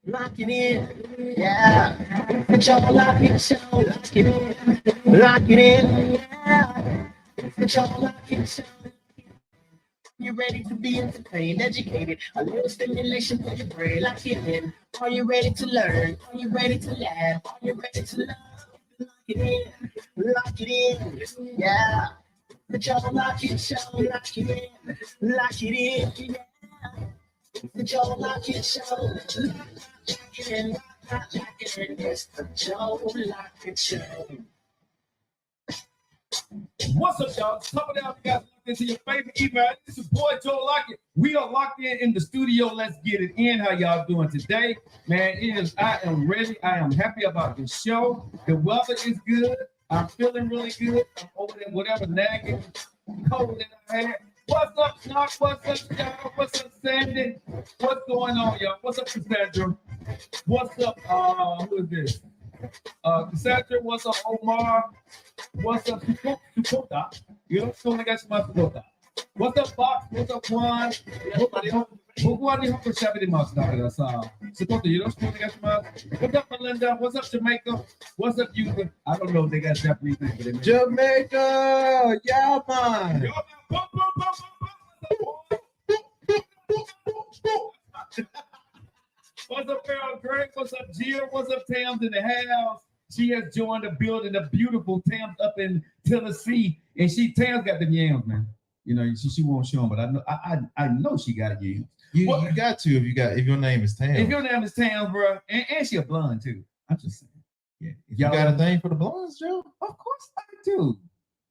Lock it in, yeah. Joe Lockett Show, lock it in, lock it in, yeah. Joe Lockett Show. You ready to be entertained, educated, a little stimulation for your brain, lock it in. Are you ready to learn? Are you ready to laugh? Are you ready to love? Lock it in, lock it in, yeah. The Joe Lockett Show, lock it in, lock it in, yeah. The Joe Lockett Show, lock it in, lock it in. It's the Joe Lockett Show. What's up, y'all? Top of the hour, you guys locked into your favorite email. This is boy Joe Lockett. We are locked in the studio. Let's get it in. How y'all doing today? Man, I am ready. I am happy about the show. The weather is good. I'm feeling really good. I'm over there, whatever nagging cold that I had. What's up, Knock? What's up, y'all? What's up, Sandy? What's going on, y'all? What's up, Cassandra? What's up, who is this? Cassandra, what's up, Omar? What's up, Sukota? You know, so I got some Sukota. What's up, Fox? What's up, Juan? Juan, you have to share the mask now. Sukota, you know, so I got some mask. What's up, Melinda? What's up, Jamaica? What's up, you? I don't know if they got Japanese things for them. Jamaica, yeah, man. Yo, what's up, Earl Greg? What's up, Jill? What's up, Tams in the house? She has joined the building, the beautiful Tams up in Tennessee, and Tams got the yams, man. You know, she won't show them, but I know she got yams. You got to if your name is Tam. If your name is Tams, bro, and she a blonde too. I'm just saying. Yeah. You got a thing for the blondes, Joe? Of course I do.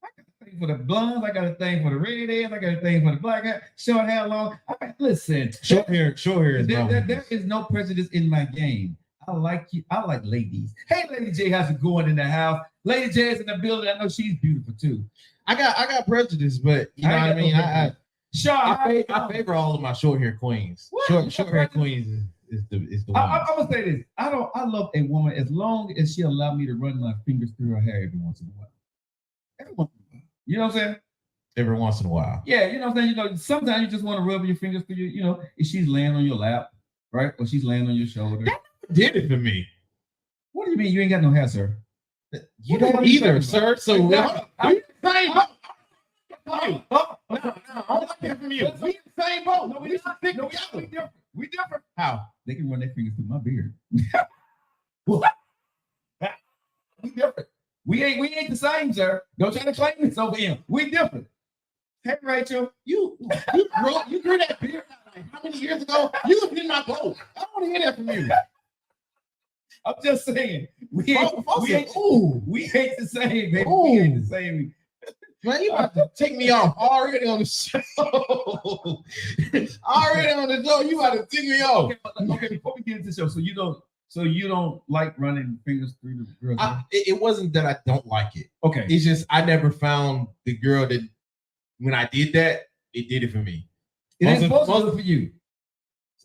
I got a thing for the blondes. I got a thing for the redheads. I got a thing for the black hair, short hair, long. Listen, short hair is there is no prejudice in my game. I like you. I like ladies. Hey, Lady J, how's it going in the house? Lady J is in the building. I know she's beautiful too. I got prejudice, but you know what I mean. I favor all of my short hair queens. What? Short hair queens is the one. I'm gonna say this. I love a woman as long as she allow me to run my fingers through her hair every once in a while. Every once in a while. You know what I'm saying? Every once in a while. Yeah, you know what I'm saying? You know, sometimes you just want to rub your fingers through you know, if she's laying on your lap, right? Or she's laying on your shoulder. That did it for me. What do you mean you ain't got no hair, sir? You don't either, sir. So I'm saying. I don't like that from you. We in the same boat. No, we different. We different. How? They can run their fingers through my beard. What? We different. We ain't the same, sir. Don't try to claim this over here. We different. Hey, Rachel, you grew that beard out like how many years ago? You was in my boat. I don't want to hear that from you. I'm just saying. We ain't the same, baby. We ain't the same. Man, you about to take me off already on the show. Already on the show, you about to take me off. Okay, before we get into the show, so you don't like running fingers through the girls? It wasn't that I don't like it. Okay. It's just I never found the girl that when I did that, it did it for me. It ain't supposed to do it for you.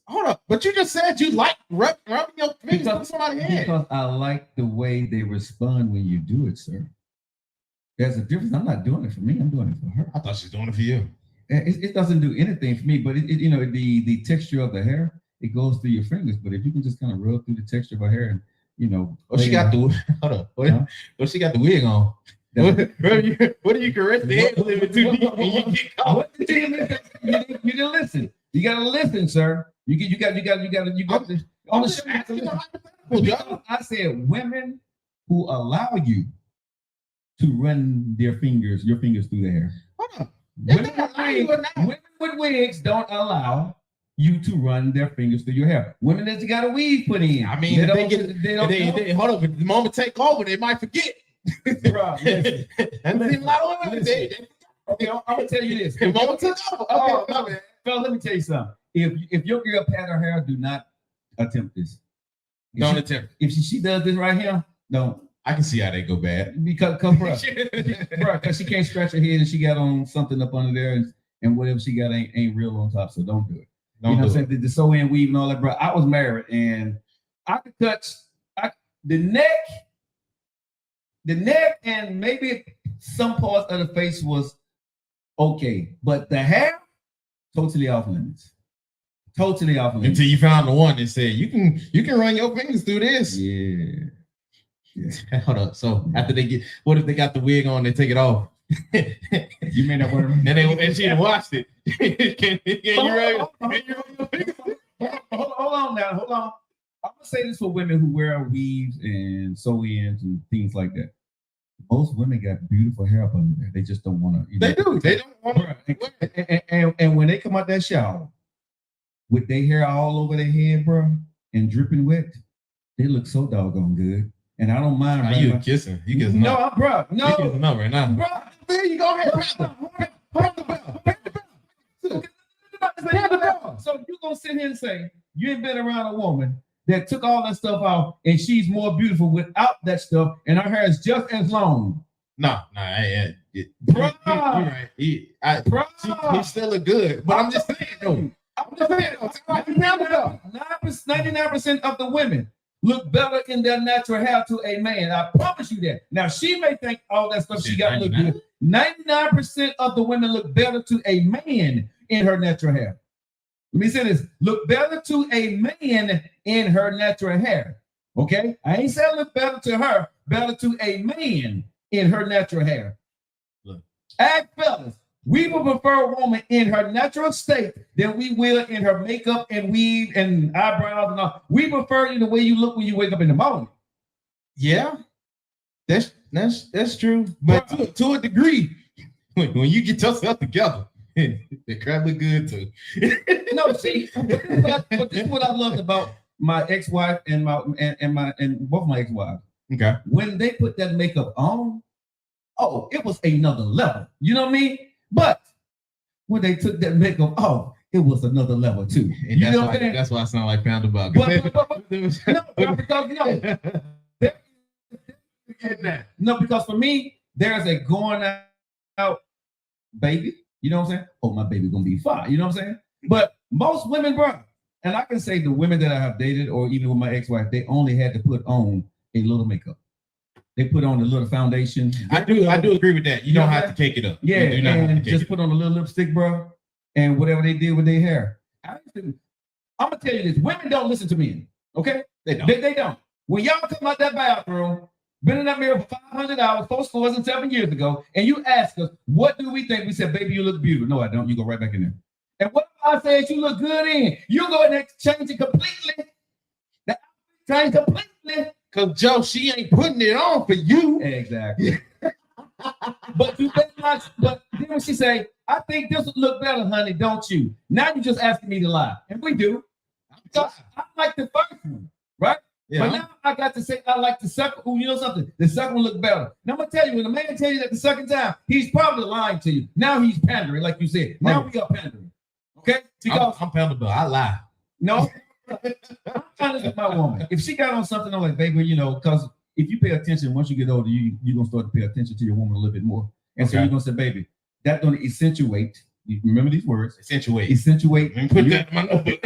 Hold up, but you just said you like rubbing your fingers on somebody's head. Because I like the way they respond when you do it, sir. There's a difference. I'm not doing it for me. I'm doing it for her. I thought she was doing it for you. It doesn't do anything for me, but you know, the texture of the hair, it goes through your fingers. But if you can just kind of rub through the texture of her hair and, you know. She got the she got the wig on. What do you caress the head a little bit too deep and you get caught? You didn't listen. You gotta listen, sir. You got to on the I said women who allow you to run your fingers through their hair. Women with wigs don't allow you to run their fingers through your hair. Women that got a weave put in. I mean, they hold up. If the moment take over, they might forget. Right, and a lot of women. Okay, I'm gonna tell you this. The moment took over. Okay, Phil, let me tell you something. If your girl pat her hair, do not attempt this. Don't attempt. If she does this right here, don't. I can see how they go bad. Because she can't scratch her head and she got on something up under there and whatever she got ain't real on top. So don't do it. You know what I'm saying? The sew in weave and all that, bro. I was married and I could touch the neck and maybe some parts of the face was okay, but the hair totally off limits. Totally off limits. Until you found the one that said you can run your fingers through this. Yeah. Hold up. So after what if they got the wig on? They take it off. You may not want to. And she watched it. Can you run your fingers? Hold on now. Hold on. I'm gonna say this for women who wear weaves and sew-ins and things like that. Most women got beautiful hair up under there. They just don't want to. They do. They don't want to. And when they come out that shower with their hair all over their head, bro, and dripping wet, they look so doggone good. And I don't mind. You kissing? You kissing? No, bro. No, you kissing up right now, bro. There you go. Hold the bell. So you gonna sit here and say you ain't been around a woman that took all that stuff out and she's more beautiful without that stuff, and her hair is just as long? No, Bro, you're right. He still look good, but I'm just saying though. 99% of the women look better in their natural hair to a man. I promise you that. Now, she may think all that stuff she got look good. 99% of the women look better to a man in her natural hair. Let me say this. Look better to a man in her natural hair. Okay? I ain't saying look better to her, better to a man in her natural hair. Look. Ask fellas. We will prefer a woman in her natural state than we will in her makeup and weave and eyebrows and all. We prefer you the way you look when you wake up in the morning. Yeah, that's true. But to a degree, when you get yourself together, they crap look good too. No, see, but this is what I loved about my ex-wife and both my ex-wives. Okay. When they put that makeup on, it was another level. You know what I mean? But when they took that makeup off, it was another level too. And that's why I sound like Pound About. No, because for me, there's a going out baby. You know what I'm saying? Oh, my baby gonna be fine. You know what I'm saying? But most women, bro, and I can say the women that I have dated, or even with my ex-wife, they only had to put on a little makeup. They put on a little foundation. I do agree with that. You don't have to cake it up. Yeah, and just put on a little lipstick, bro, and whatever they did with their hair. I'm gonna tell you this: women don't listen to men. Okay, they don't. They don't. When y'all come out that bathroom, been in that mirror for 500 hours, 4 scores and 7 years ago, and you ask us, "What do we think?" We said, "Baby, you look beautiful." No, I don't. You go right back in there. And what I said you look good in, you go in there change it completely. Change completely. Because Joe, she ain't putting it on for you. Exactly. But you better not. But then when she say, "I think this would look better, honey," don't you? Now you just asking me to lie, and we do. Because I like the first one, right? Yeah. But now I got to say I like the second. Oh, you know something? The second one look better. Now I'm gonna tell you, when a man tells you that the second time, he's probably lying to you. Now he's pandering, like you said. Now we are pandering. Okay? Because I'm pandering. I lie. No. I'm honest with my woman. If she got on something, I'm like, baby, you know, because if you pay attention, once you get older, you're going to start to pay attention to your woman a little bit more. And so you're going to say, baby, that's going to accentuate. You remember these words? Accentuate. Put that in my notebook.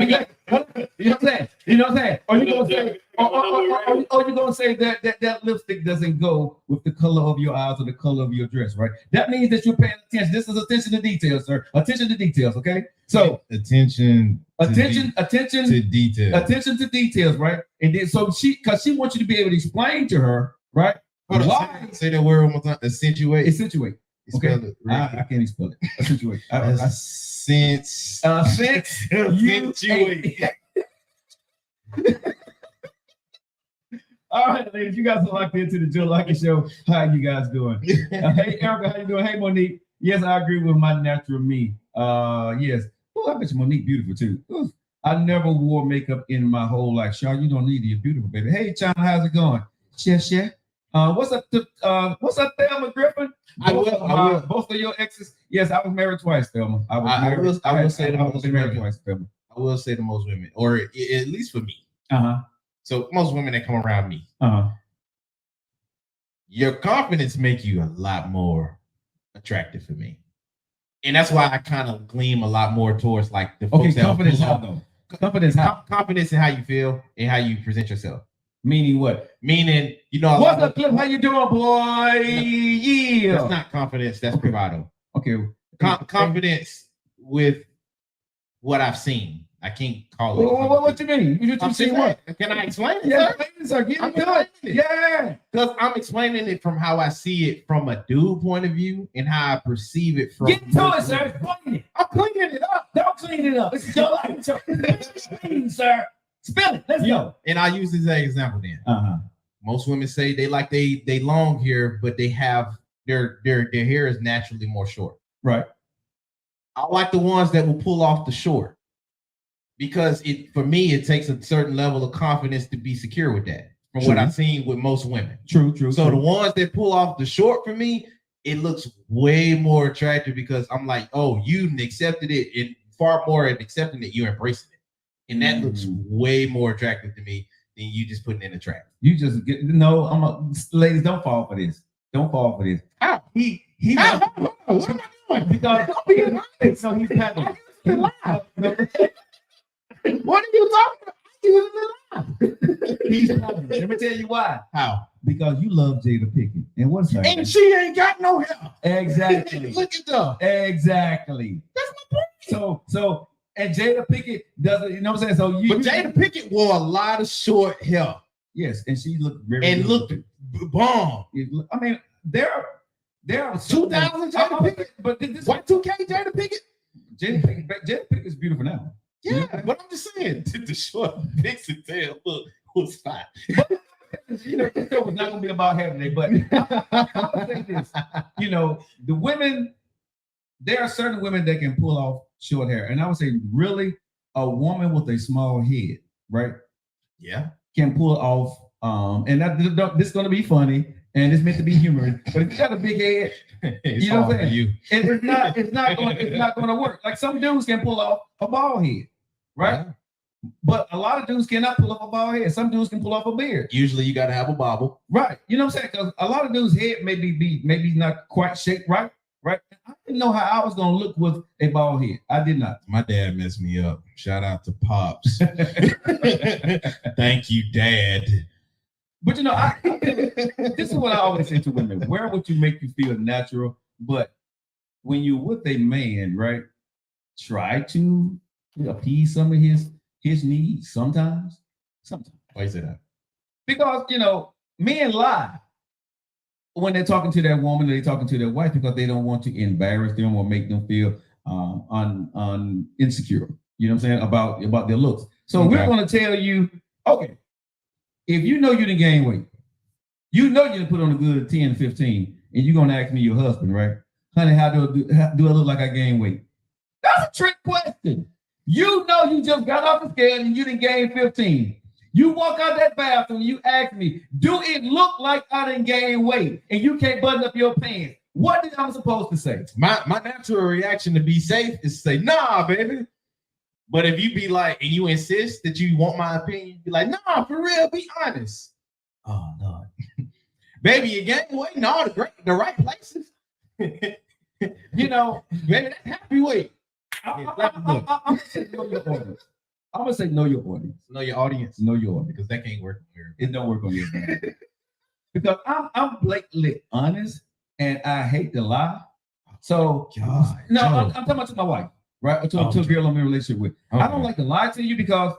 You know what I'm saying? You know what I'm saying? Or you're going to say, or you're going to say that lipstick doesn't go with the color of your eyes or the color of your dress, right? That means that you're paying attention. This is attention to details, sir. Attention to details, okay? So attention to details. Attention to details, right? And then so because she wants you to be able to explain to her, right? Why? Say that word one more time. Accentuate. Okay. I can't even spell it. Accentuate. Accentuate. All right, ladies, you guys are locked into the Joe Lockett Show. How you guys doing? Hey, Erica, how you doing? Hey, Monique. Yes, I agree with my natural me. Yes. Oh, I bet you Monique beautiful too. Ooh. I never wore makeup in my whole life. Shaw, you don't need it. You're beautiful, baby. Hey, China, how's it going? Yeah. What's up, Thelma Griffin? Both of your exes. Yes, I was married twice, Thelma. I will say the most women, or at least for me. So most women that come around me, your confidence make you a lot more attractive for me, and that's why I kind of gleam a lot more towards like the folks confidence. How though? Confidence in how you feel and how you present yourself. Meaning what? Meaning, you know, what's up, Cliff? How you doing, boy? Yeah. That's not confidence. That's bravado. Okay. Confidence with what I've seen. I can't call it. What you mean? I'm saying what? Can I explain it? Yeah, sir. Get into it. Yeah. Because I'm explaining it from how I see it from a dude point of view and how I perceive it from. Get to it, sir. Explain it. I'm cleaning it up. Don't clean it up. This is Joe Lockett Show. Explain, sir. Spill it. Let's go. And I use this as an example then. Most women say they like they long hair, but they have their hair is naturally more short. Right. I like the ones that will pull off the short. Because for me, it takes a certain level of confidence to be secure with that. From what I've seen with most women. True. So the ones that pull off the short for me, it looks way more attractive because I'm like, oh, you accepted it, and far more in accepting it, you're embracing it, and that looks way more attractive to me than you just putting in a trap. You just ladies, don't fall for this. Don't fall for this. How? What am I doing? Because I'm being honest. So he's having. What are you talking about? He's lying. Let me tell you why. How? Because you love Jada Pinkett. And what's her? And she ain't got no hair. Exactly. Look at that. Exactly. That's my point. So and Jada Pinkett doesn't, you know what I'm saying? So but Jada Pinkett wore a lot of short hair. Yes, and she looked very and looked bomb. I mean, there are 2000 Jada Pinkett, but this Y2K Jada Pinkett. Jada Pinkett is beautiful now. Yeah, but I'm just saying the short pixie tail look was fine. You know, this show was not gonna be about hair today, but I'll say this. You know, the women, there are certain women that can pull off short hair, and I would say, really, a woman with a small head, right? Yeah, can pull off. And this is gonna be funny, and it's meant to be humorous. But if you got a big head, you know what I'm saying? It's not gonna work. Like some dudes can pull off a bald head. Right, but a lot of dudes cannot pull off a bald head. Some dudes can pull off a beard. Usually, you got to have a bobble. Right, you know what I'm saying? Because a lot of dudes' head maybe not quite shaped right. Right, I didn't know how I was gonna look with a bald head. I did not. My dad messed me up. Shout out to Pops. Thank you, Dad. But you know, this is what I always say to women: wear what you make you feel natural. But when you're with a man, right, try to appease some of his needs sometimes. Why is it that? Because you know, men lie when they're talking to that woman, they're talking to their wife because they don't want to embarrass them or make them feel insecure. You know what I'm saying about their looks. So we're going to tell you, okay, if you know you didn't gain weight, you know you didn't put on a good 10, 15, and you're going to ask me, your husband, right? Honey, how do I look like I gained weight? That's a trick question. You know you just got off the scale and you didn't gain 15. You walk out that bathroom and you ask me, do it look like I didn't gain weight? And you can't button up your pants. What did I supposed to say? My natural reaction to be safe is to say, nah, baby. But if you be like, and you insist that you want my opinion, be like, nah, for real, be honest. Oh, no. Baby, you gained weight in all the right places. You know, baby, that's happy weight. I'm gonna say know your audience. Know your audience. Know your audience. Know your audience. Because that can't work here. It don't work on your audience. Because I'm blatantly honest and I hate to lie. So God, I'm talking about to my wife, right? To a girl I'm in a relationship with. Okay. I don't like to lie to you because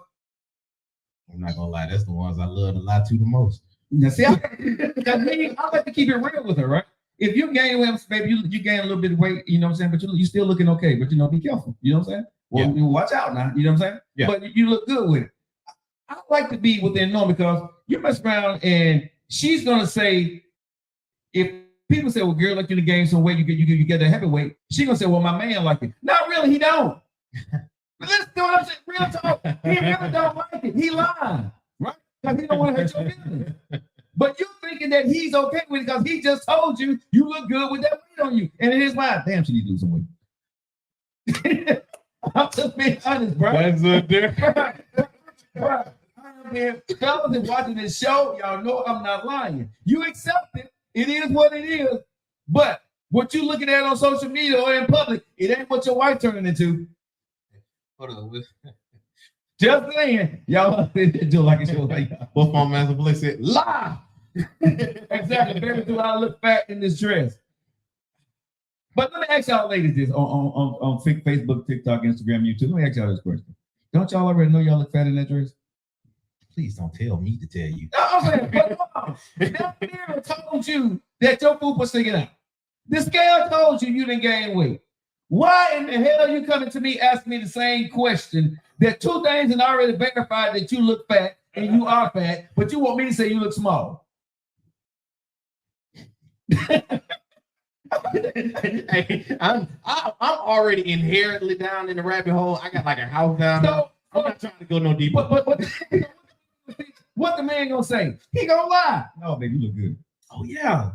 I'm not gonna lie, that's the ones I love to lie to the most. Now, see, I like to keep it real with her, right? If you gain weight, baby, you gain a little bit of weight, you know what I'm saying? But you still looking okay, but be careful. You know what I'm saying? Well, you watch out now, you know what I'm saying? Yeah. But you look good with it. I like to be within norm because you mess around and she's gonna say, if people say, well, girl, like you to gain some weight, you get that heavy weight, she's gonna say, well, my man like it. Not really, he don't. But let's do what I'm saying, real talk. He really don't like it. He lying, right? Because he don't want to hurt your feelings. But you're thinking that he's okay with it because he just told you you look good with that weight on you. And in his mind, damn, she need to lose some weight. I'm just being honest, bro. That's a different. Right. Fellas and watching this show, y'all know I'm not lying. You accept it. It is what it is. But what you looking at on social media or in public, it ain't what your wife turning into. Hold on. Just saying, y'all do like a show like that. Both my master police said, lie. Exactly. Baby, do I look fat in this dress? But let me ask y'all ladies this on Facebook, TikTok, Instagram, YouTube. Let me ask y'all this question. Don't y'all already know y'all look fat in that dress? Please don't tell me to tell you. I'm saying, but that mirror told you that your food was sticking out. The scale told you you didn't gain weight. Why in the hell are you coming to me asking me the same question? That two things and already verified that you look fat and you are fat, but you want me to say you look small. Hey, I'm already inherently down in the rabbit hole. I got like a house down there. I'm not trying to go no deeper. What the man gonna say? He gonna lie. No, baby, you look good. Oh yeah.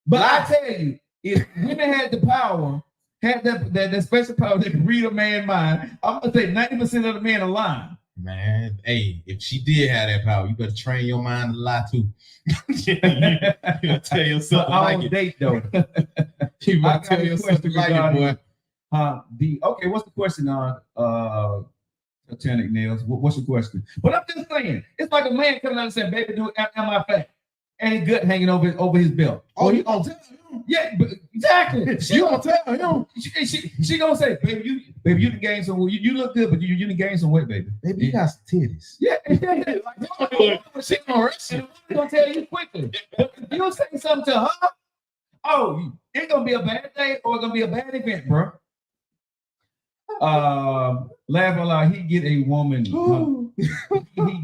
But I tell you, if women had the power, had that special power that could read a man's mind, I'm gonna say 90% of the men are lying. Man, hey, if she did have that power, you better train your mind to lie too. you tell yourself I like date though. You better tell yourself to like it, boy. Okay, what's the question on Titanic nails? What's the question? But I'm just saying, it's like a man coming out and saying, "Baby, am I fat?" And his gut hanging over his belt. Oh, you gonna tell him? Yeah, but exactly. She gonna tell him. She gonna say, "Baby, you done gained some. You look good, but you done gained some weight, baby. Baby, you got some titties." Yeah, she gonna tell you quickly. But if you say something to her, oh, it's gonna be a bad day or it's gonna be a bad event, bro. Laugh a lot. He get a woman. He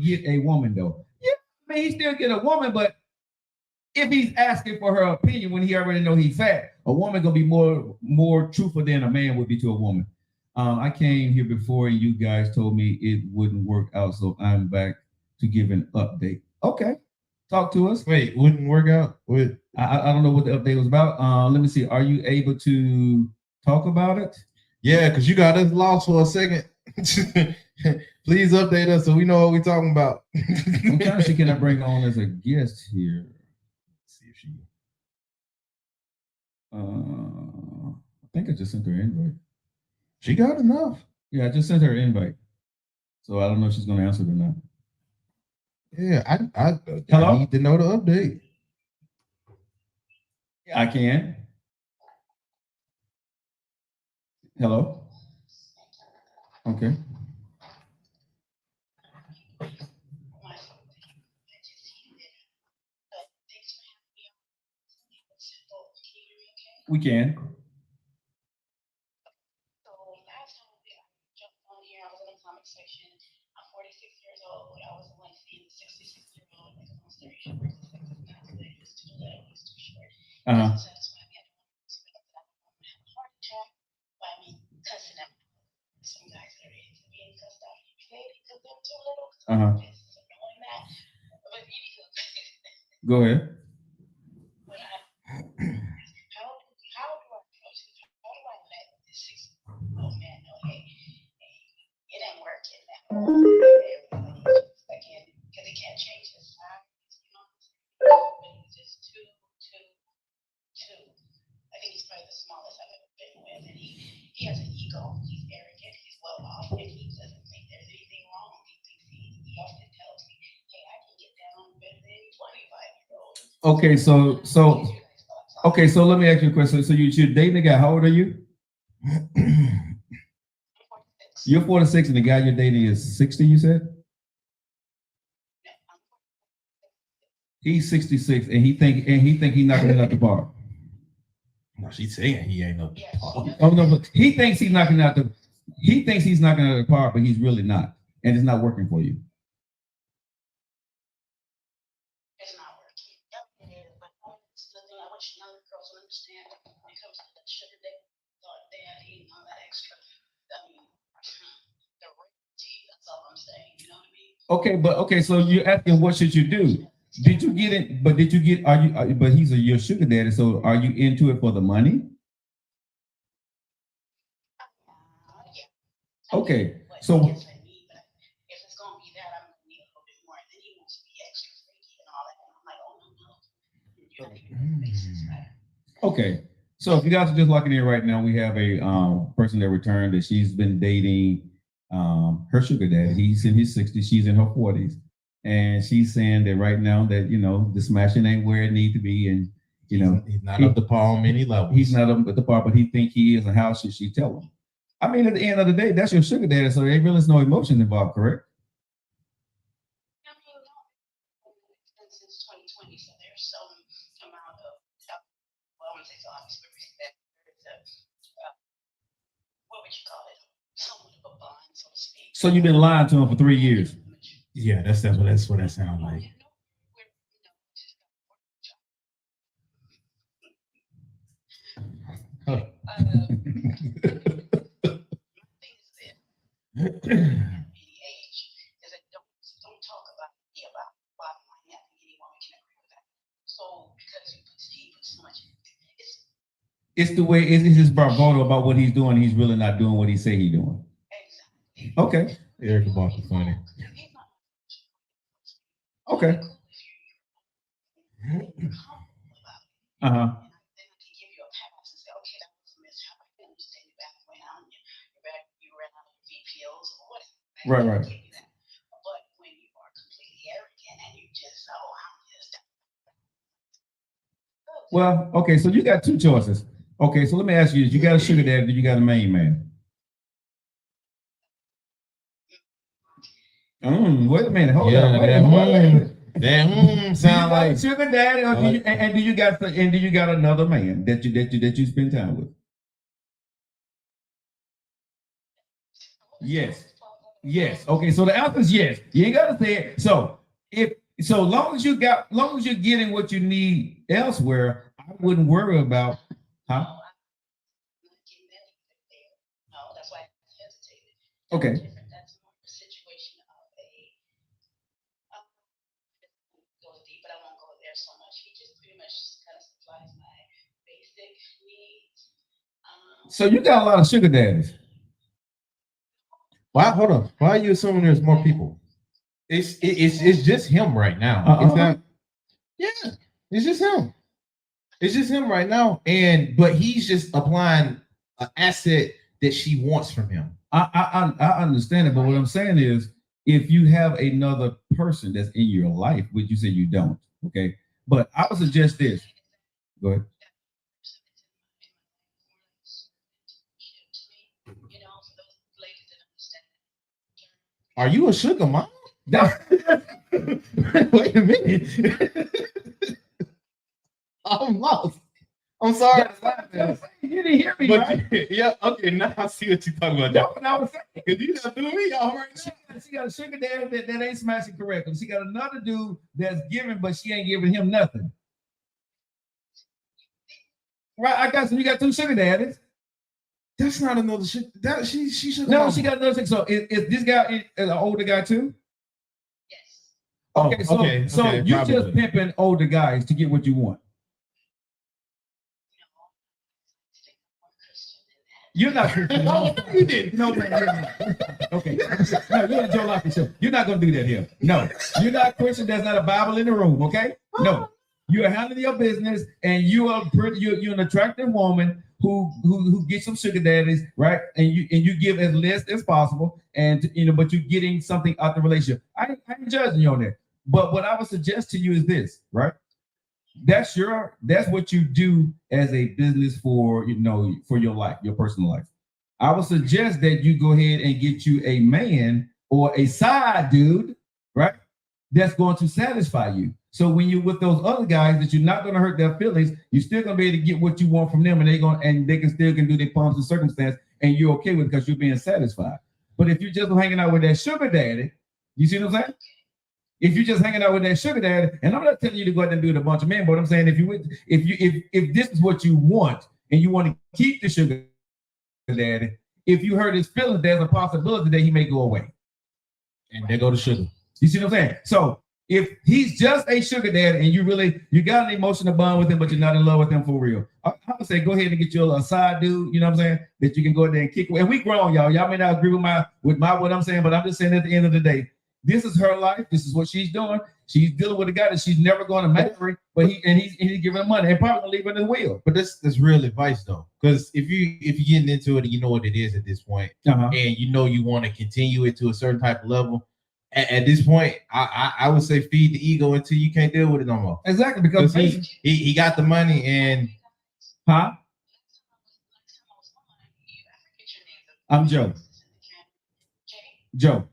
get a woman though. Yeah, I mean he still get a woman, but if he's asking for her opinion when he already know he's fat, a woman gonna be more truthful than a man would be to a woman. I came here before and you guys told me it wouldn't work out, so I'm back to give an update. Okay, talk to us. Wait, wouldn't work out? I don't know what the update was about. Let me see. Are you able to talk about it? Yeah, because you got us lost for a second. Please update us so we know what we're talking about. I'm trying to see, can I bring on as a guest here? Let's see if she. I think I just sent her an invite. She got enough. Yeah, I just sent her an invite. So I don't know if she's going to answer it or not. Yeah, I Hello? need to know the update. I can. Hello? Okay. We can. So last time we jumped on here, I was in the comment section. I'm 46 years old. I was the one seeing the 66-year-old like on stage versus 69. It was too little, it was too short. Doesn't satisfy me. I don't want to expect that I'm going to have a heart attack by me cussing out. Some guys that are into being cussed out because they're too little. It's annoying that. But anywho. Go ahead. Oh man, no, hey, it ain't working now. Because he can't change his size, you know what I'm saying? But he's just too. I think he's probably the smallest I've ever been with, and he has an ego. He's arrogant. He's well off, and he doesn't think there's anything wrong. He often tells me, "Hey, I can get down better than 25-year-olds." Okay, so let me ask you a question. So you're dating a guy. How old are you? You're 46 and the guy you're dating is 60, you said? He's 66 and he think he's knocking it out the park. No, she's saying he ain't up the park. Oh no, but he thinks he's knocking out the park, but he's really not. And it's not working for you. It's not working. It is, but it's the thing I wish younger girls would understand when it comes to the sugar daddy and all that extra. I mean, the royalty, that's all I'm saying, you know what I mean? Okay, so you're asking what should you do? Did you get it? But but he's your sugar daddy, so are you into it for the money? Yeah. Okay, So if it's gonna be that, I'm gonna need a little bit more. And then he wants to be extra freaky and all that. And I'm like, oh no. You don't even know the basis, right? Okay, so if you guys are just locking in right now, we have a person that returned that she's been dating her sugar daddy. He's in his 60s, she's in her 40s. And she's saying that right now that, the smashing ain't where it needs to be. And, he's not up to par on many levels. He's not up at the par, but he think he is. And how should she tell him? I mean, at the end of the day, that's your sugar daddy, so there really is no emotion involved, correct? I mean, no, since 2020, so there's some amount of, well, I wouldn't say so obvious, but respect. What would you call it? Somewhat of a bond, so to speak. So you've been lying to him for 3 years. Yeah, that's what that sounds like. My thing is this. Any age is that don't talk about me about bottom line. I think any woman can agree with that. So because he puts so much, It's the way it's his bravado about what he's doing. He's really not doing what he say he's doing. exactly. Okay. Erica Barker funny. Okay. Uh-huh. Then I can give you a pass and say, okay, that was a mishap. I can understand you back when you ran out of VPOs or whatever. Right. Give you that. But when you are completely arrogant and you just, I'm just. Well, okay, so you got two choices. Okay, so let me ask you this. You got a sugar daddy, you got a main man. Wait a minute. Hold on. Wait a minute. That sound like sugar daddy, or do you got another man that you spend time with? Yes. Okay, so the answer is yes. You ain't gotta say it. So long as you're getting what you need elsewhere, I wouldn't worry about huh? No, that's why I hesitated. Okay. That's more a situation of go deep, but I won't go there so much. He just pretty much kind of supplies my basic needs. So you got a lot of sugar daddies. why hold on. Why are you assuming there's more people? It's just him right now. It's not it's just him. It's just him right now. But he's just applying an asset that she wants from him. I understand it, but what I'm saying is, if you have another person that's in your life, which you say you don't, okay. But I would suggest this. Go ahead. Are you a sugar mom? Wait a minute. I'm lost. I'm sorry. You didn't hear me, right? Yeah, okay, now I see what you're talking about. That's what I was saying. Because you got through me all right now. She got a sugar daddy that ain't smashing correctly. She got another dude that's giving, but she ain't giving him nothing. Right, I got some. You got two sugar daddies. That's not another shit. That she should. No, she got another thing. So is this guy an older guy too? Yes. Okay, so you probably. just pimping older guys to get what you want. You're not Christian. No, you didn't. No, man. Okay. No, you're on Joe Lockett Show. You're not going to do that here. No, you're not Christian. There's not a Bible in the room, okay? No. You are handling your business, and you're an attractive woman who gets some sugar daddies, right? And you give as less as possible, and but you're getting something out the relationship. I ain't judging you on that. But what I would suggest to you is this, right? That's what you do as a business for your life, your personal life. I would suggest that you go ahead and get you a man or a side dude, right? That's going to satisfy you. So when you're with those other guys, that you're not going to hurt their feelings, you're still going to be able to get what you want from them, and they can still do their pumps and circumstance, and you're okay with it because you're being satisfied. But if you're just hanging out with that sugar daddy, you see what I'm saying? If you're just hanging out with that sugar daddy, and I'm not telling you to go out and do it a bunch of men, but I'm saying if this is what you want and you want to keep the sugar daddy, if you hurt his feelings, there's a possibility that he may go away. And there go the sugar. You see what I'm saying? So if he's just a sugar daddy and you got an emotional bond with him, but you're not in love with him for real, I would say go ahead and get you a side dude, you know what I'm saying, that you can go in there and kick with. And we grown, y'all. Y'all may not agree with what I'm saying, but I'm just saying at the end of the day, this is her life. This is what she's doing. She's dealing with a guy that she's never going to marry, but he's giving her money and probably gonna leave her in his will. But that's real advice though, because if you're getting into it and you know what it is at this point, and you want to continue it to a certain type of level, at this point, I would say feed the ego until you can't deal with it no more. Exactly, because he got the money and I'm Joe. Joe.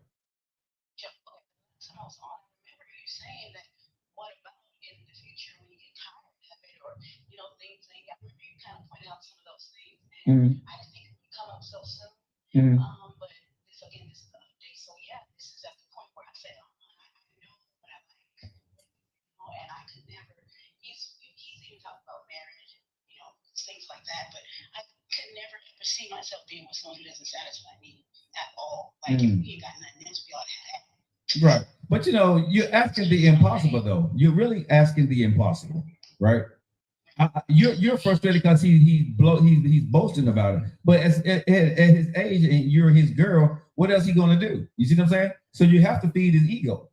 What about in the future when you get tired of it, or things that I remember you kind of pointed out some of those things, and I just think it would come up so soon. But this is the update, so yeah, this is at the point where I said, I know what I like, and I could never. He's even talked about marriage, things like that, but I could never ever see myself being with someone who doesn't satisfy me at all. Like if we ain't got nothing else, we ought to have. Right. But you're asking the impossible though. You're really asking the impossible, right? You're frustrated because he's boasting about it. But at his age and you're his girl, what else he gonna do? You see what I'm saying? So you have to feed his ego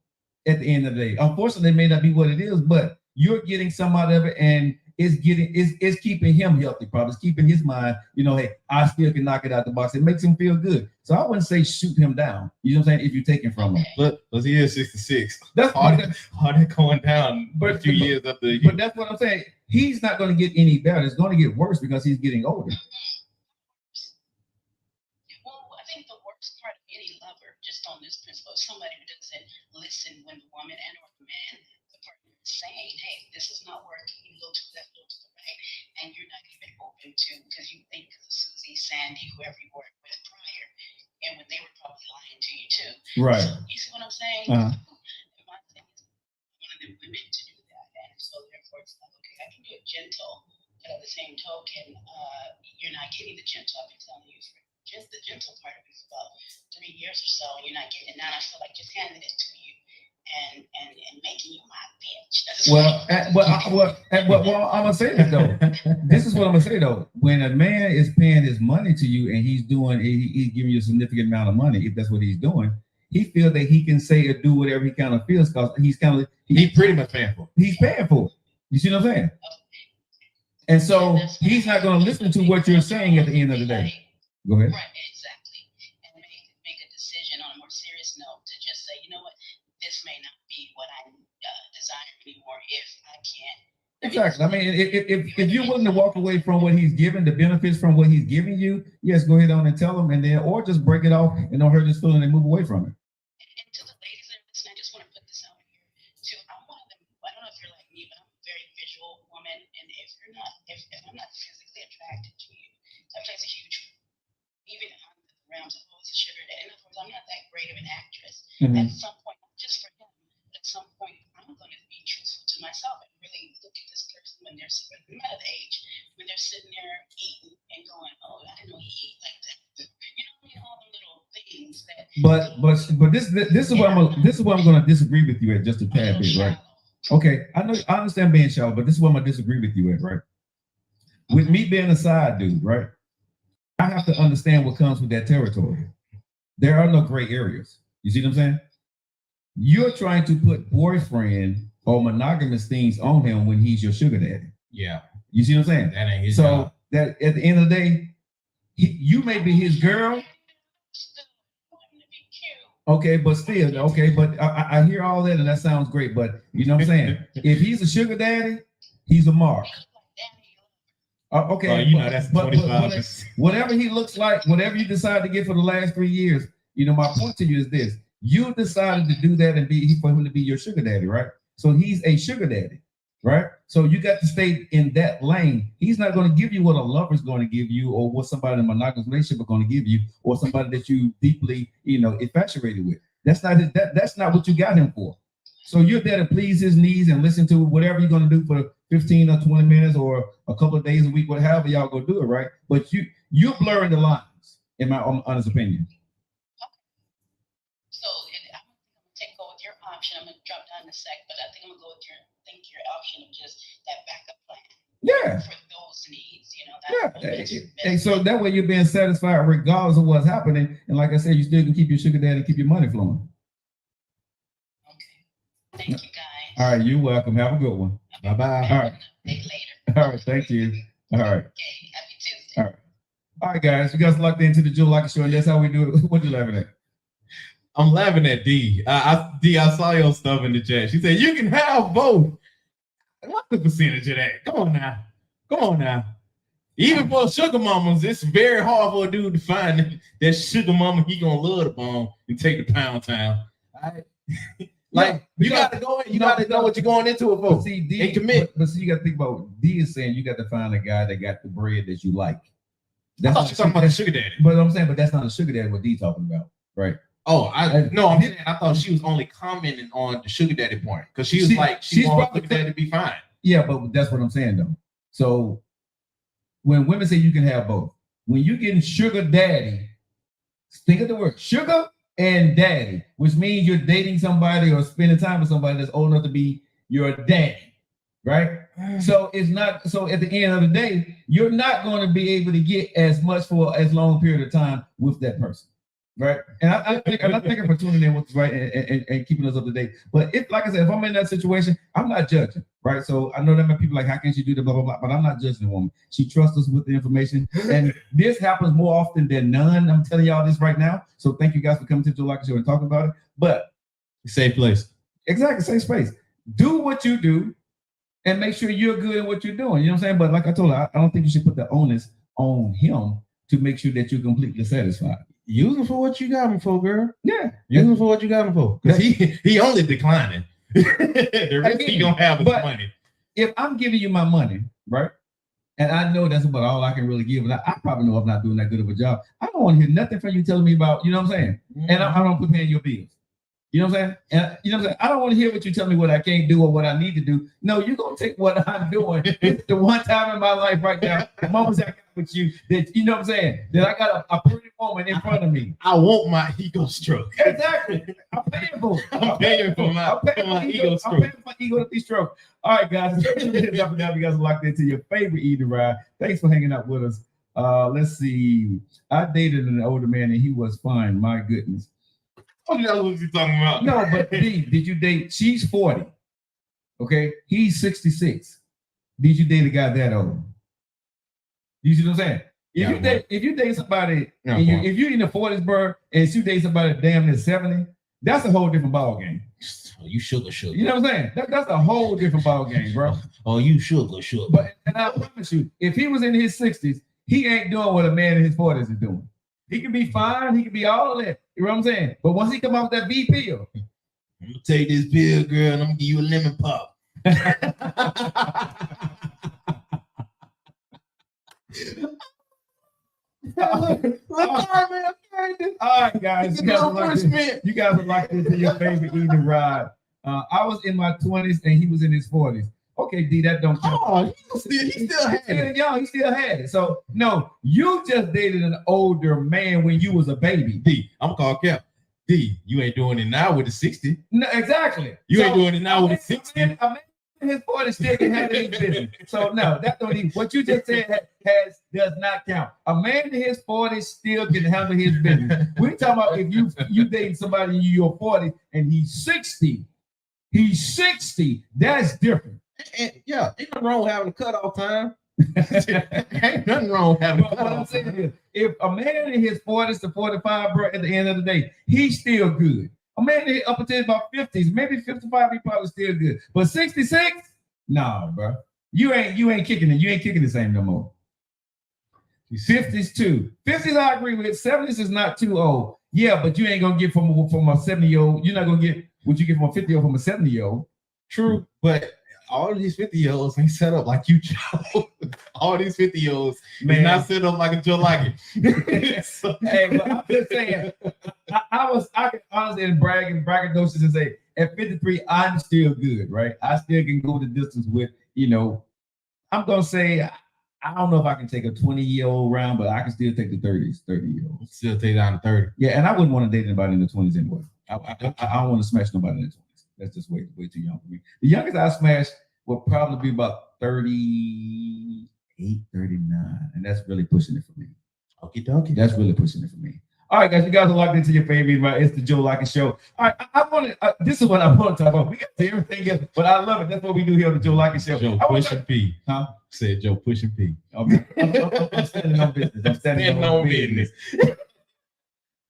at the end of the day. Unfortunately, it may not be what it is, but you're getting some out of it, and it's keeping him healthy. Probably it's keeping his mind. Hey, I still can knock it out the box. It makes him feel good. So I wouldn't say shoot him down. You know what I'm saying? If you're taking from him, but he is 66. That's hard going down a few years after. But that's what I'm saying. He's not going to get any better. It's going to get worse because he's getting older. Well, I think the worst part of any lover, just on this principle, is somebody who doesn't listen when the woman and or the man, the partner, is saying, "Hey, this is not working. You go to the left, go to the right," and you're not even open to because you think of Susie, Sandy, whoever you worked with prior, and when they were probably lying to you too. Right. So, you see what I'm saying? My thing is, I wanted them women to do that, and so therefore it's like, okay, I can do it gentle, but at the same token, you're not getting the gentle. I've been telling you for just the gentle part of it for about 3 years or so, and you're not getting it. Now I feel like just handing it to you and making you my bitch. Well, I'm gonna say this though. This is what I'm gonna say though. When a man is paying his money to you and he's giving you a significant amount of money, if that's what he's doing, he feels that he can say or do whatever he kind of feels because he's pretty much paying for it. He's paying for it. You see what I'm saying? And so he's not going to listen to what you're saying at the end of the day. Go ahead. Right, exactly. And make a decision on a more serious note to just say, you know what, this may not be what I desire anymore if I can't. Exactly. I mean, if you're willing to walk away from what he's giving, the benefits from what he's giving you, yes, go ahead on and tell him, and then or just break it off and don't hurt his feeling and move away from it. And to the ladies that are listening, I just want to put this out here too. I'm one of them. I don't know if you're like me, but I'm a very visual woman, and if I'm not physically attracted to you, that plays a huge role. Even in the realms of it's a sugar daddy. In other words, I'm not that great of an actress. At some point, not just for him, but at some point, I'm going to be truthful to myself and really look at this person when they're no matter the age, when they're sitting there eating and going, "Oh, I didn't know he ate like that." All the little things that. But this is what I'm going to disagree with you at just a tad bit, right? Okay, I understand being shallow, but this is what I'm going to disagree with you at, right? With me being a side dude, right? I have to understand what comes with that territory. There are no gray areas. You see what I'm saying? You're trying to put boyfriend or monogamous things on him when he's your sugar daddy. Yeah. You see what I'm saying? That ain't his job. That at the end of the day, you may be his girl. Okay, but still, okay, but I hear all that and that sounds great, but you know what I'm saying? If he's a sugar daddy, he's a mark. Okay, that's 25. Whatever he looks like, whatever you decide to get for the last 3 years, my point to you is this: you decided to do that and for him to be your sugar daddy, right? So he's a sugar daddy, right? So you got to stay in that lane. He's not going to give you what a lover's going to give you, or what somebody in a monogamous relationship are going to give you, or somebody that you deeply, infatuated with. That's not what you got him for. So you're there to please his needs and listen to whatever you're going to do for 15 or 20 minutes or a couple of days a week, whatever y'all go do it, right? But you're blurring the lines, in my honest opinion. So I'm going to go with your option. I'm going to drop down in a sec, but I think I'm going to go with your option of just that backup plan. Yeah. For those needs, And so that way you're being satisfied regardless of what's happening. And like I said, you still can keep your sugar daddy and keep your money flowing. Thank you, guys. All right, you're welcome. Have a good one. Bye-bye. All right. Later. All right, thank you. All right. Okay, happy Tuesday. All right, guys. You guys locked into the Joe Lockett Show, and that's how we do it. What you laughing at? I'm laughing at D. I saw your stuff in the chat. She said, you can have both. What's the percentage of that? Come on now. Even for sugar mamas, it's very hard for a dude to find that sugar mama he gonna love the bone and take the pound town. Like you gotta go in, you gotta know what you're going into it for. But see, D, and commit. But see, you gotta think about D is saying you got to find a guy that got the bread that you like. I thought you were talking about the sugar daddy. But I'm saying, but that's not a sugar daddy. What D talking about, right? Oh, I'm saying I thought she was only commenting on the sugar daddy point because she was like she wants sugar daddy to be fine. Yeah, but that's what I'm saying though. So when women say you can have both, when you getting sugar daddy, think of the word sugar and daddy, which means you're dating somebody or spending time with somebody that's old enough to be your daddy, right? So it's not. So at the end of the day, you're not going to be able to get as much for as long period of time with that person, right? And I think I'm not thinking for tuning in what's right and keeping us up to date. But if, like I said, if I'm in that situation, I'm not judging, right? So I know that many people like, how can she do the blah blah blah? But I'm not judging the woman. She trusts us with the information, and this happens more often than none. I'm telling y'all this right now. So thank you guys for coming to the Joe Lockett Show and talking about it. But safe place, exactly, safe space. Do what you do. And make sure you're good at what you're doing. You know what I'm saying? But like I told her, I don't think you should put the onus on him to make sure that you're completely satisfied. Use him for what you got him for, girl. Yeah. Use him for what you got him for. Because he only declining. The rest he gonna have his money. If I'm giving you my money, right? And I know that's about all I can really give. And I probably know I'm not doing that good of a job. I don't want to hear nothing from you telling me about, you know what I'm saying? Mm-hmm. And I don't put paying your bills. You know what I'm saying? And you know what I'm saying? I don't want to hear what you tell me what I can't do or what I need to do. No, you're gonna take what I'm doing. It's the one time in my life right now, the moments I got with you, that you know what I'm saying, that I got a pretty woman in front of me. I want my ego stroke. Exactly. I'm paying for it. I'm paying for my ego stroke. I'm paying for my ego to be stroked. All right, guys. You guys are locked into your favorite eating ride. Thanks for hanging out with us. Let's see. I dated an older man and he was fine. My goodness. What else was you talking about? No, but D, did you date? She's 40. Okay, he's 66. Did you date a guy that old? You see what I'm saying? If you date somebody, if you're in the 40s, bro, and you date somebody damn near 70, that's a whole different ball game. Oh, you sugar. You know what I'm saying? That's a whole different ball game, bro. Oh, you sugar. But and I promise you, if he was in his 60s, he ain't doing what a man in his 40s is doing. He can be fine. He can be all of that. You know what I'm saying? But once he come off that V pill, I'm gonna take this pill, girl, and I'm gonna give you a lemon pop. All right, guys. You guys are locked into your favorite evening ride. I was in my 20s and he was in his 40s. Okay, D, that don't count. Oh, he still had it. Young, he still had it. So no, you just dated an older man when you was a baby. D, I'm gonna call Cap. D, you ain't doing it now with the 60. No, exactly. You ain't doing it now with the 60. A man in his 40s still can handle his business. So no, that don't even. What you just said does not count. A man in his 40s still can handle his business. We're talking about if you dating somebody in your 40s and he's 60. He's 60. That's different. And yeah, ain't nothing wrong with having a cutoff time. Ain't nothing wrong with having a cutoff. What I'm saying is, if a man in his 40s to 45, bro, at the end of the day, he's still good. A man up until about 50s, maybe 55, he probably still good. But 66, nah, bro. You ain't kicking it. You ain't kicking the same no more. 50s too. 50s I agree with. 70s is not too old. Yeah, but you ain't gonna get from a 70-year-old. You're not gonna get what you get from a 50-year-old from a 70-year-old. True, but all of these 50-year-olds ain't set up like you, Joe. All these 50-year-olds man not set up like a Joe Lockett. So, hey, but I'm just saying, I can honestly and braggadocious and say at 53, I'm still good, right? I still can go the distance with, I'm gonna say I don't know if I can take a 20-year-old round, but I can still take the 30-year-old. Still take down to 30. Yeah, and I wouldn't want to date anybody in the 20s anyway. I don't want to smash nobody in the 20s. That's just way too young for me. The youngest I smashed will probably be about 38, 39. And that's really pushing it for me. Okie dokie. That's really pushing it for me. All right, guys, you guys are locked into your favorite, right? It's the Joe Lockett Show. All right, I want to, this is what I want to talk about. We got to everything else, but I love it. That's what we do here on the Joe Lockett Show. Joe pushing P. Huh? Said Joe pushing P. Okay. I'm standing on business. I'm standing on business.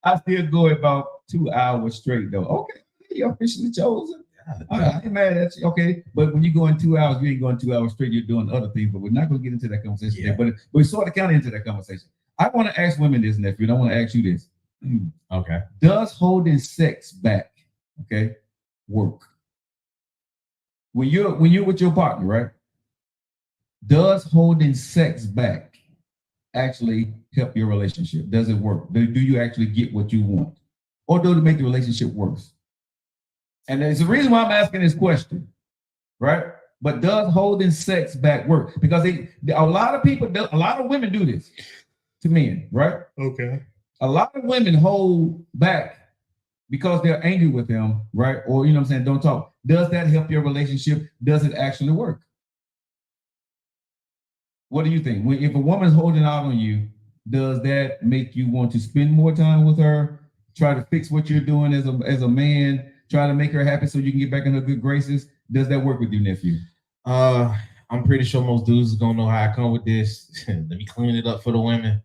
I still go about 2 hours straight, though. Okay. You're officially chosen. I ain't mad at you. Okay, but when you go in 2 hours, you ain't going 2 hours straight. You're doing other things, but we're not going to get into that conversation Yeah. today. But we sort of kind of into that conversation. I want to ask women this, nephew, and I want to ask you this. Okay. Does holding sex back, okay, work? When you're with your partner, right? Does holding sex back actually help your relationship? Does it work? Do you actually get what you want? Or does it make the relationship worse? And there's a reason why I'm asking this question, right? But does holding sex back work? Because a lot of people, a lot of women do this to men, right? Okay. A lot of women hold back because they're angry with them, right? Or, you know what I'm saying, don't talk. Does that help your relationship? Does it actually work? What do you think? If a woman's holding out on you, does that make you want to spend more time with her? Try to fix what you're doing as a man, try to make her happy so you can get back in her good graces. Does that work with you, nephew? I'm pretty sure most dudes is gonna know how I come with this. Let me clean it up for the women.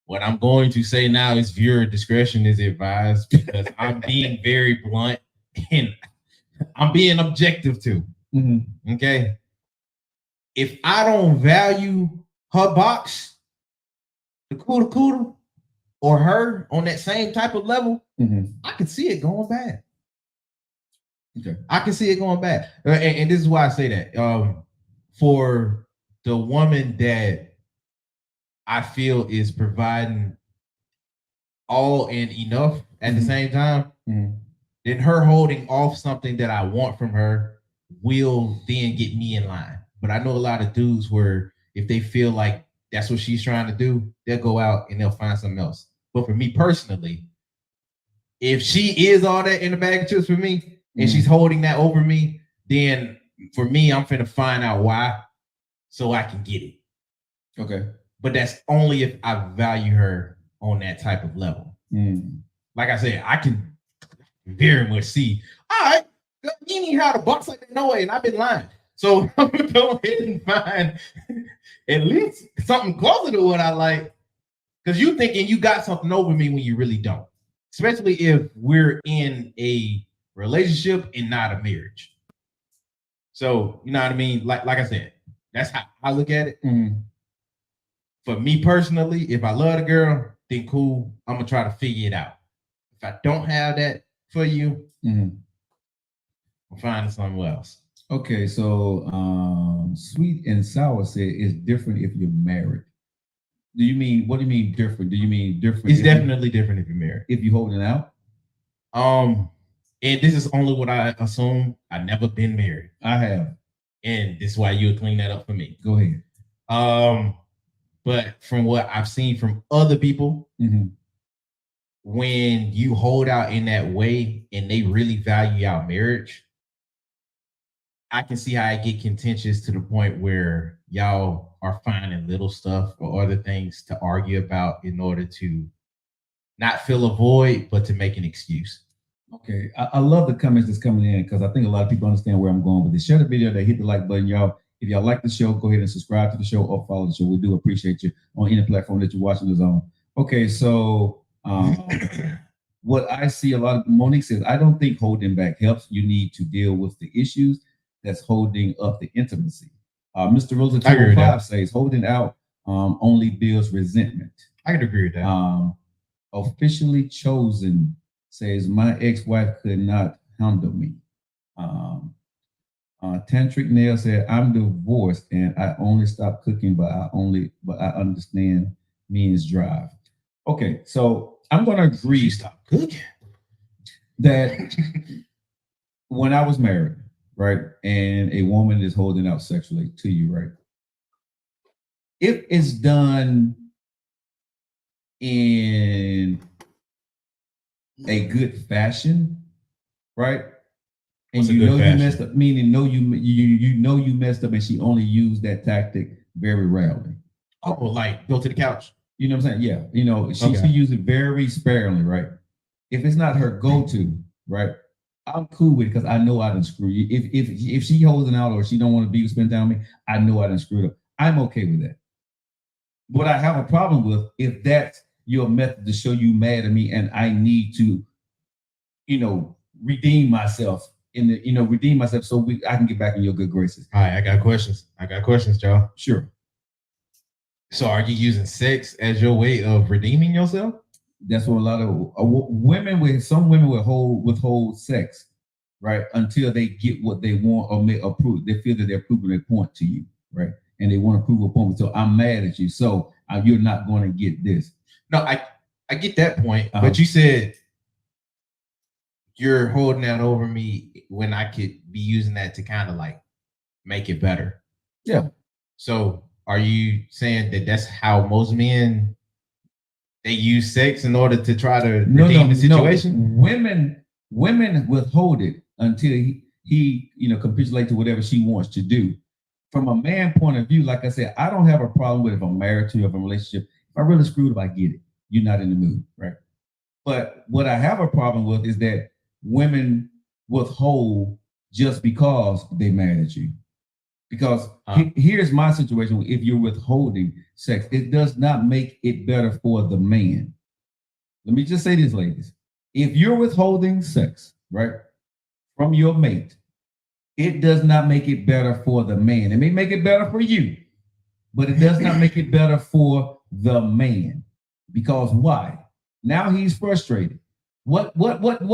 What I'm going to say now is viewer discretion is advised because I'm being very blunt and I'm being objective too. Mm-hmm. Okay. If I don't value her box, the cooter, or her on that same type of level, I can see it going bad. Okay. I can see it going bad. And this is why I say that. For the woman that I feel is providing all and enough at the same time, then her holding off something that I want from her will then get me in line. But I know a lot of dudes where if they feel like that's what she's trying to do, they'll go out and they'll find something else. But for me personally, if she is all that in the bag of chips for me and she's holding that over me, then for me, I'm finna find out why so I can get it. Okay. But that's only if I value her on that type of level. Like I said, I can very much see, all right, you need how to box like that, no way, and I've been lying. So I'm gonna go ahead and find at least something closer to what I like. Because you thinking you got something over me when you really don't. Especially if we're in a relationship and not a marriage. So, you know what I mean? Like I said, that's how I look at it. For me personally, if I love the girl, then cool, I'm gonna try to figure it out. If I don't have that for you, I'm finding something else. Okay, so Sweet and Sour said it's different if you're married. What do you mean different? Do you mean different? It's definitely different if you're married. If you're holding out? And this is only what I assume. I've never been married. I have. And this is why you'll clean that up for me. Go ahead. But from what I've seen from other people, when you hold out in that way and they really value our marriage, I can see how it get contentious to the point where y'all are finding little stuff or other things to argue about in order to not fill a void, but to make an excuse. Okay, I love the comments that's coming in because I think a lot of people understand where I'm going with this. Share the video, hit the like button, y'all. If y'all like the show, go ahead and subscribe to the show or follow the show. We do appreciate you on any platform that you're watching us on. Okay, so what I see a lot of Monique says, I don't think holding back helps. You need to deal with the issues that's holding up the intimacy. Mr. Rosa 205 says holding out only builds resentment. I could agree with that. Officially Chosen says my ex-wife could not handle me. Tantric Nail said I'm divorced and I only stopped cooking, but I understand men's drive. Okay, so I'm gonna agree. Stop cooking. That when I was married, right, and a woman is holding out sexually to you, right? If it's done in a good fashion, right? And you know you messed up, meaning you know you messed up, and she only used that tactic very rarely. Oh, like go to the couch. You know what I'm saying? Yeah. You know, she used it very sparingly, right? If it's not her go-to, right? I'm cool with it because I know I didn't screw you. If she holding out or she don't want to be spend time with me, I know I didn't screw it up. I'm okay with that. What I have a problem with if that's your method to show you mad at me and I need to, redeem myself in the redeem myself so I can get back in your good graces. All right, I got questions, Joe. Sure. So are you using sex as your way of redeeming yourself? That's what a lot of women withhold sex, right, until they get what they want or approve. They feel that they're proving their point to you, right, and they want to prove a point. So I'm mad at you, so you're not going to get this. No, I get that point, but you said you're holding that over me when I could be using that to kind of like make it better. Yeah. So are you saying that that's how most men they use sex in order to try to redeem the situation? No. Women withhold it until he capitulate to whatever she wants to do. From a man point of view, like I said, I don't have a problem with if I'm married to you, if I'm in a relationship. If I really screwed up, I get it. You're not in the mood, right? But what I have a problem with is that women withhold just because they're mad at you. Because here's my situation. If you're withholding sex, it does not make it better for the man. Let me just say this, ladies. If you're withholding sex, right, from your mate, it does not make it better for the man. It may make it better for you, but it does not make it better for the man. Because why? Now he's frustrated. What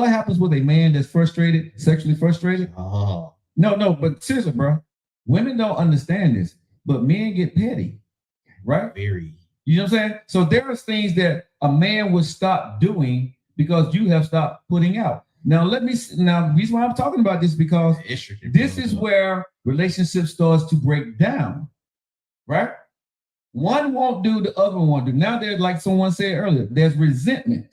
happens with a man that's frustrated, sexually frustrated? Oh. No, but seriously, bro. Women don't understand this, but men get petty, right? Very. You know what I'm saying? So there are things that a man would stop doing because you have stopped putting out. Now, the reason why I'm talking about this because this is where relationships starts to break down, right? One won't do, the other one won't do. Now there's, like someone said earlier, there's resentment.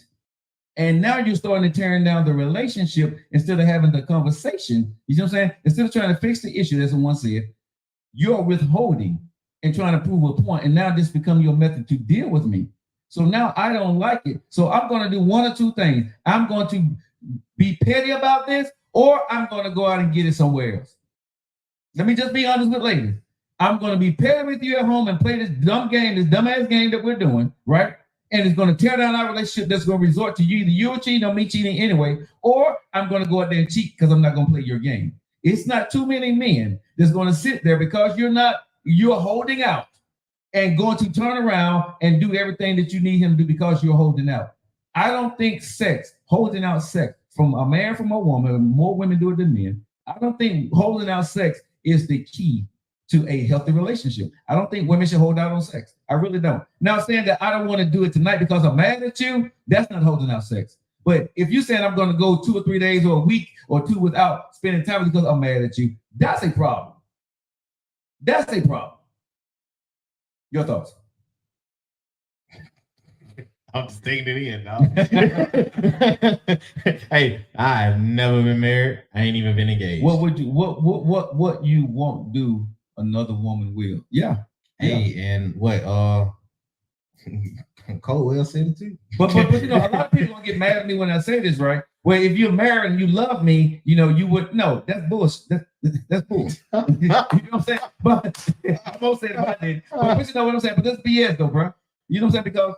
And now you're starting to tear down the relationship instead of having the conversation. You know what I'm saying? Instead of trying to fix the issue, as someone said, you're withholding and trying to prove a point. And now this becomes your method to deal with me. So now I don't like it. So I'm going to do one or two things. I'm going to be petty about this, or I'm going to go out and get it somewhere else. Let me just be honest with ladies. I'm going to be petty with you at home and play this dumbass game that we're doing, right? And it's going to tear down our relationship that's going to resort to you. Either you're cheating or me cheating anyway, or I'm going to go out there and cheat because I'm not going to play your game. It's not too many men that's going to sit there because you're holding out and going to turn around and do everything that you need him to do because you're holding out. I don't think holding out sex from a man, from a woman, more women do it than men. I don't think holding out sex is the key to a healthy relationship. I don't think women should hold out on sex. I really don't. Now, saying that I don't want to do it tonight because I'm mad at you, that's not holding out sex. But if you're saying I'm going to go 2 or 3 days or a week or two without spending time because I'm mad at you, that's a problem. That's a problem. Your thoughts? I'm just taking it in, dog. Hey, I've never been married. I ain't even been engaged. What you won't do, another woman will. Yeah. Hey, and what Cole will said it too. But a lot of people gonna get mad at me when I say this, right? Well, if you're married and you love me, you would no, that's bullshit. That's bull. You know what I'm saying? But I won't say it about that. But you know what I'm saying? But that's BS though, bro. You know what I'm saying? Because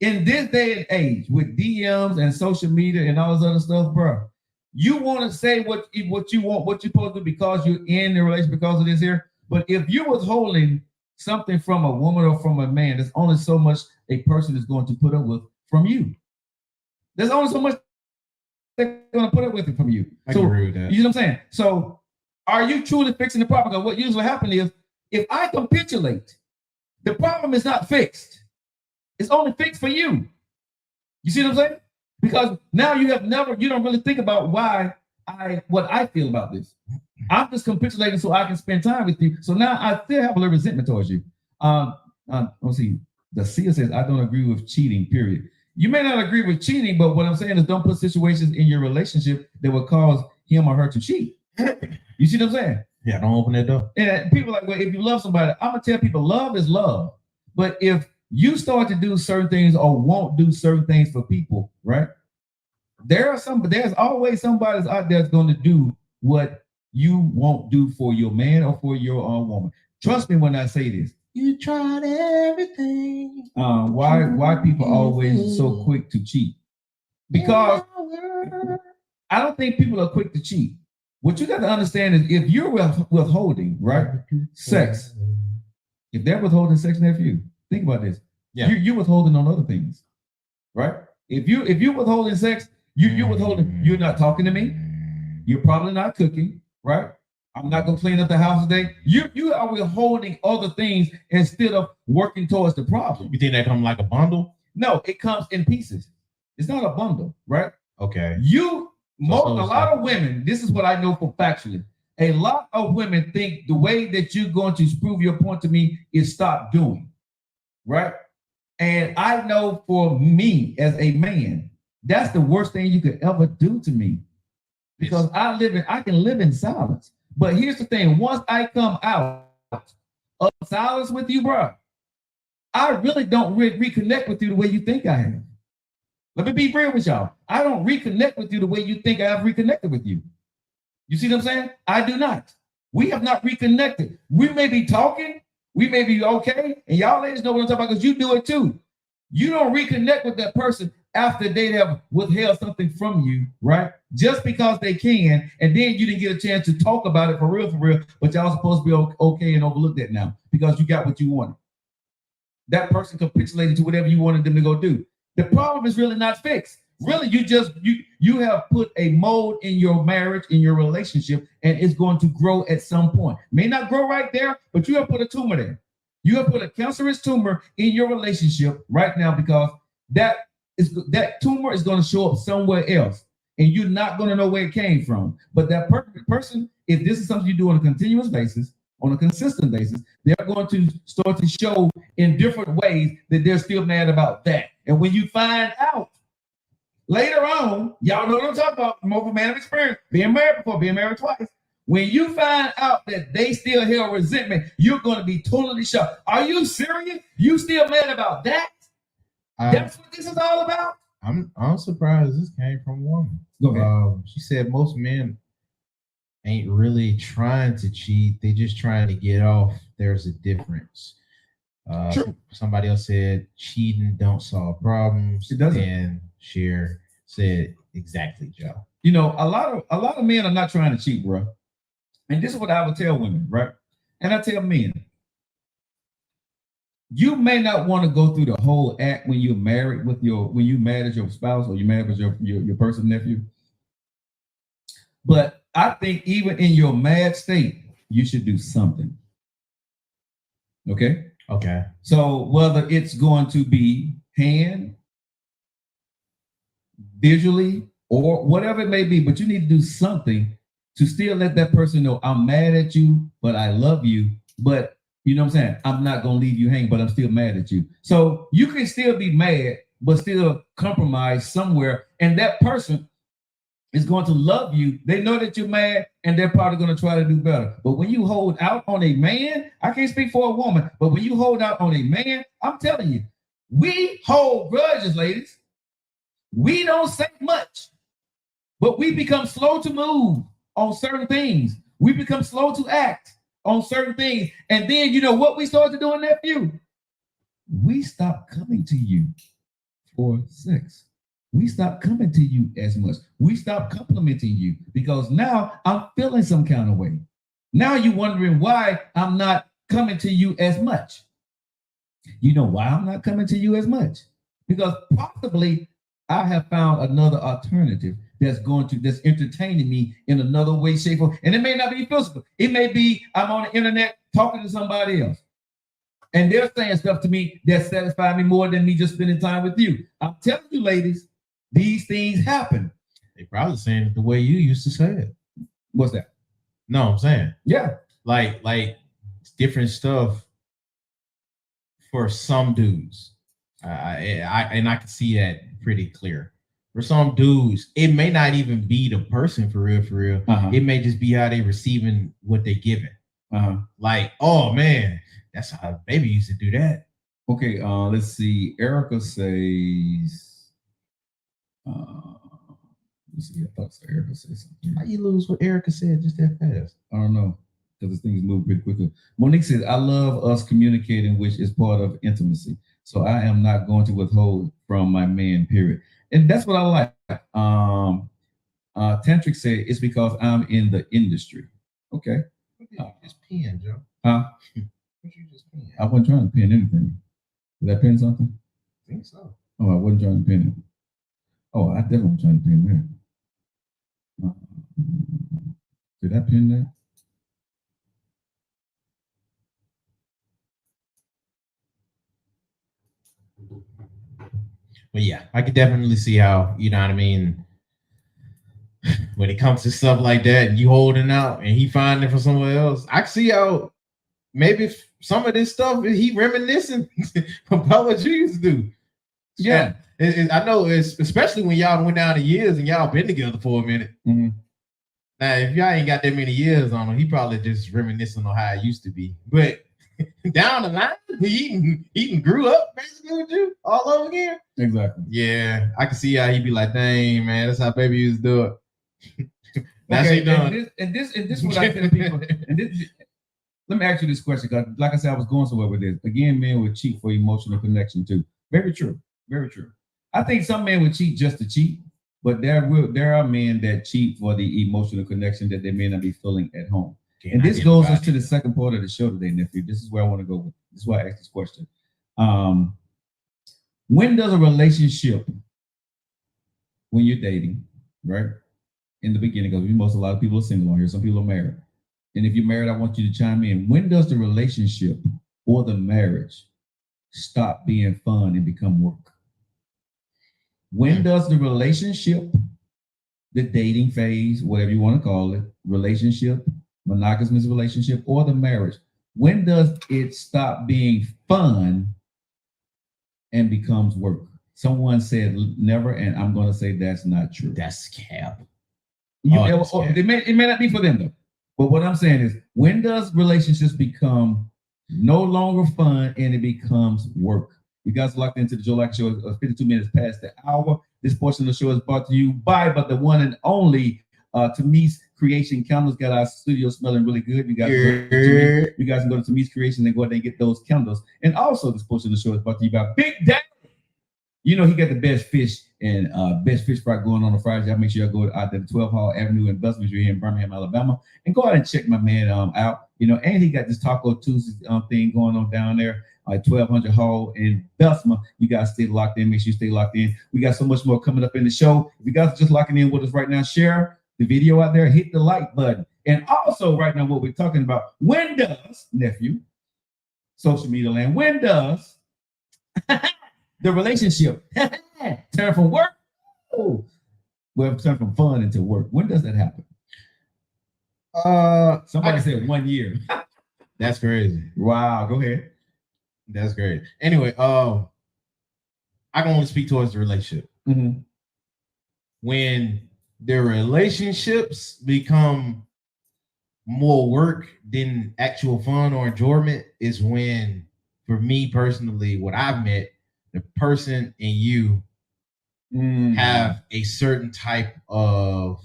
in this day and age, with DMs and social media and all this other stuff, bro, you want to say what you want, what you're supposed to do because you're in the relationship because of this here. But if you're withholding something from a woman or from a man, there's only so much a person is going to put up with from you. There's only so much they're going to put up with it from you. I can agree with that. You know what I'm saying? So are you truly fixing the problem? Because what usually happens is if I capitulate, the problem is not fixed. It's only fixed for you. You see what I'm saying? Because now you don't really think about what I feel about this. I'm just capitulating so I can spend time with you. So now I still have a little resentment towards you. Let's see. The Sia says, I don't agree with cheating, period. You may not agree with cheating, but what I'm saying is don't put situations in your relationship that will cause him or her to cheat. You see what I'm saying? Yeah, don't open that door. And people are like, well, if you love somebody, I'm going to tell people love is love. But if you start to do certain things or won't do certain things for people, right? There's always somebody out there that's going to do what you won't do for your man or for your woman. Trust me when I say this. You tried everything. Why people always so quick to cheat? Because I don't think people are quick to cheat. What you got to understand is if you're withholding, right, sex, if they're withholding sex, nephew, think about this. Yeah. You're withholding on other things, right? If you're withholding sex, you're withholding. You're not talking to me. You're probably not cooking, right? I'm not gonna clean up the house today. You are withholding other things instead of working towards the problem. You think that come like a bundle? No, it comes in pieces. It's not a bundle, right? Okay. A lot of women, this is what I know for factually. A lot of women think the way that you're going to prove your point to me is stop doing, right? And I know for me as a man, that's the worst thing you could ever do to me, because I can live in silence. But here's the thing: once I come out of silence with you, bro, I really don't reconnect with you the way you think I have. Let me be real with y'all. I don't reconnect with you the way you think I have reconnected with you. You see what I'm saying? I do not. We have not reconnected. We may be talking, we may be okay, and y'all ladies know what I'm talking about because you do it too. You don't reconnect with that person after they have withheld something from you, right? Just because they can, and then you didn't get a chance to talk about it for real, but y'all supposed to be okay and overlook that now because you got what you wanted. That person capitulated to whatever you wanted them to go do. The problem is really not fixed. Really, you have put a mold in your marriage, in your relationship, and it's going to grow at some point. May not grow right there, but you have put a tumor there. You have put a cancerous tumor in your relationship right now because that tumor is going to show up somewhere else, and you're not going to know where it came from. But that person, if this is something you do on a continuous basis, on a consistent basis, they're going to start to show in different ways that they're still mad about that. And when you find out later on, y'all know what I'm talking about, I'm a man of experience, being married before, being married twice. When you find out that they still have resentment, you're going to be totally shocked. Are you serious? You still mad about that? That's what this is all about? I'm surprised this came from a woman. Go ahead. She said most men ain't really trying to cheat. They just trying to get off. There's a difference. True. Somebody else said cheating don't solve problems. It doesn't. And Cher said exactly, Joe. You know, a lot of men are not trying to cheat, bro. And this is what I would tell women, right? And I tell men, you may not want to go through the whole act when you're married when you mad at your spouse or you're mad with your person nephew. But I think even in your mad state, you should do something. Okay? Okay. So whether it's going to be hand, visually, or whatever it may be, but you need to do something to still let that person know I'm mad at you, but I love you. But you know what I'm saying? I'm not going to leave you hanging, but I'm still mad at you. So you can still be mad, but still compromise somewhere. And that person is going to love you. They know that you're mad, and they're probably going to try to do better. But when you hold out on a man, I can't speak for a woman, but when you hold out on a man, I'm telling you, we hold grudges, ladies. We don't say much, but we become slow to move on certain things. We become slow to act on certain things. And then you know what we start to do in that view? We stop coming to you for sex. We stop coming to you as much. We stop complimenting you because now I'm feeling some kind of way. Now you're wondering why I'm not coming to you as much. You know why I'm not coming to you as much? Because possibly I have found another alternative that's entertaining me in another way, shape, or, and it may not be physical. It may be I'm on the internet talking to somebody else, and they're saying stuff to me that satisfies me more than me just spending time with you. I'm telling you, ladies, these things happen. They probably saying it the way you used to say it. What's that? No, I'm saying, yeah, like different stuff for some dudes. I can see that pretty clear. For some dudes, it may not even be the person for real. Uh-huh. It may just be how they receiving what they giving. Uh-huh. Like, oh man, that's how baby used to do that. Okay, let's see. Erica says, let's see. I thought Erica said something. How you lose what Erica said just that fast? I don't know, because things move pretty quickly. Monique says, I love us communicating, which is part of intimacy. So I am not going to withhold from my man, period. And that's what I like. Tantric said it's because I'm in the industry. Okay. Just pen, Joe. Huh? What you just pen? I wasn't trying to pin anything. Did I pin something? I think so. Oh, I wasn't trying to pin it. Oh, I definitely was trying to pin that. Did I pin that? But yeah, I could definitely see how, you know what I mean, when it comes to stuff like that and you holding out and he finding it for somewhere else, I can see how maybe some of this stuff he reminiscing about what you used to do. Yeah. I know it's especially when y'all went down the years and y'all been together for a minute. Mm-hmm. Now, if y'all ain't got that many years on him, he probably just reminiscing on how it used to be. But down the line, he grew up basically with you all over again. Exactly. Yeah, I can see how he'd be like, dang, man, that's how baby used to do it. Now Okay, she done. and this what I tell people. And this, let me ask you this question, because like I said, I was going somewhere with this. Again, men would cheat for emotional connection too. Very true. Very true. I think some men would cheat just to cheat, but there are men that cheat for the emotional connection that they may not be feeling at home. And this goes us to the second part of the show today, nephew. This is where I want to go with. This is why I asked this question. When does a relationship, when you're dating, right? In the beginning, because a lot of people are single on here, some people are married. And if you're married, I want you to chime in. When does the relationship or the marriage stop being fun and become work? When does the relationship, the dating phase, whatever you want to call it, relationship, monogamous relationship, or the marriage, when does it stop being fun and becomes work? Someone said never, and I'm going to say that's not true. That's cap. It may not be for them though. But what I'm saying is, when does relationships become no longer fun and it becomes work? You guys are locked into the Joe Lockett Show. 52 minutes past the hour. This portion of the show is brought to you by the one and only Tamise Creation Candles. Got our studio smelling really good. You guys can go to Tamise Creation and go ahead and get those candles. And also, this portion of the show is brought to you by Big Daddy. You know he got the best fish and best fish fry going on Fridays. Y'all make sure y'all go out there to 12 Hall Avenue in Bessemer, if you're here in Birmingham, Alabama, and go out and check my man out. You know, and he got this Taco Tuesday thing going on down there at 1200 Hall in Bessemer. You guys stay locked in. Make sure you stay locked in. We got so much more coming up in the show. If you guys are just locking in with us right now, share the video out there, hit the like button. And also right now, what we're talking about, when does, nephew, social media land, when does the relationship turn from work? Turn from fun into work. When does that happen? Somebody said 1 year. That's crazy. Wow, go ahead. That's great. Anyway, I can only speak towards the relationship. Mm-hmm. When their relationships become more work than actual fun or enjoyment is when, for me personally, what I've met, the person and you have a certain type of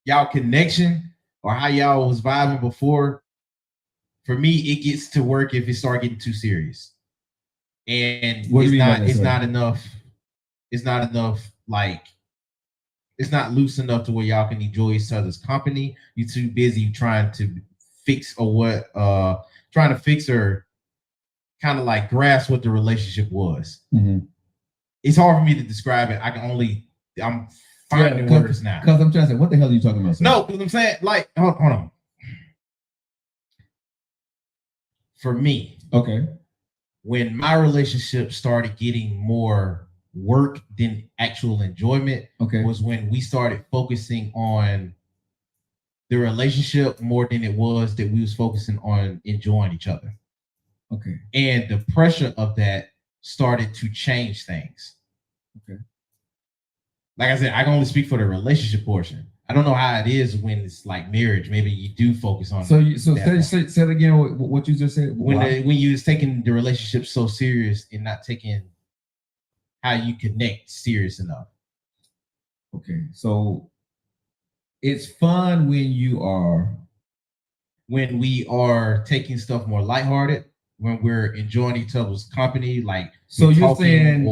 y'all connection or how y'all was vibing before. For me, it gets to work if it start getting too serious, and it's not enough. Like, it's not loose enough to where y'all can enjoy each other's company. You're too busy trying to fix or kind of like grasp what the relationship was. Mm-hmm. It's hard for me to describe it. I'm finding words now. Because I'm trying to say, what the hell are you talking about? Sir? No, because I'm saying, like, hold on. For me, okay, when my relationship started getting more work than actual enjoyment, was when we started focusing on the relationship more than it was that we was focusing on enjoying each other. Okay. And the pressure of that started to change things. Okay. Like I said, I can only speak for the relationship portion. I don't know how it is when it's like marriage. Maybe you do focus on. So say it again. What you just said. When you was taking the relationship so serious and not taking how you connect serious enough. Okay, so it's fun when we are taking stuff more lighthearted, when we're enjoying each other's company, like so you're saying,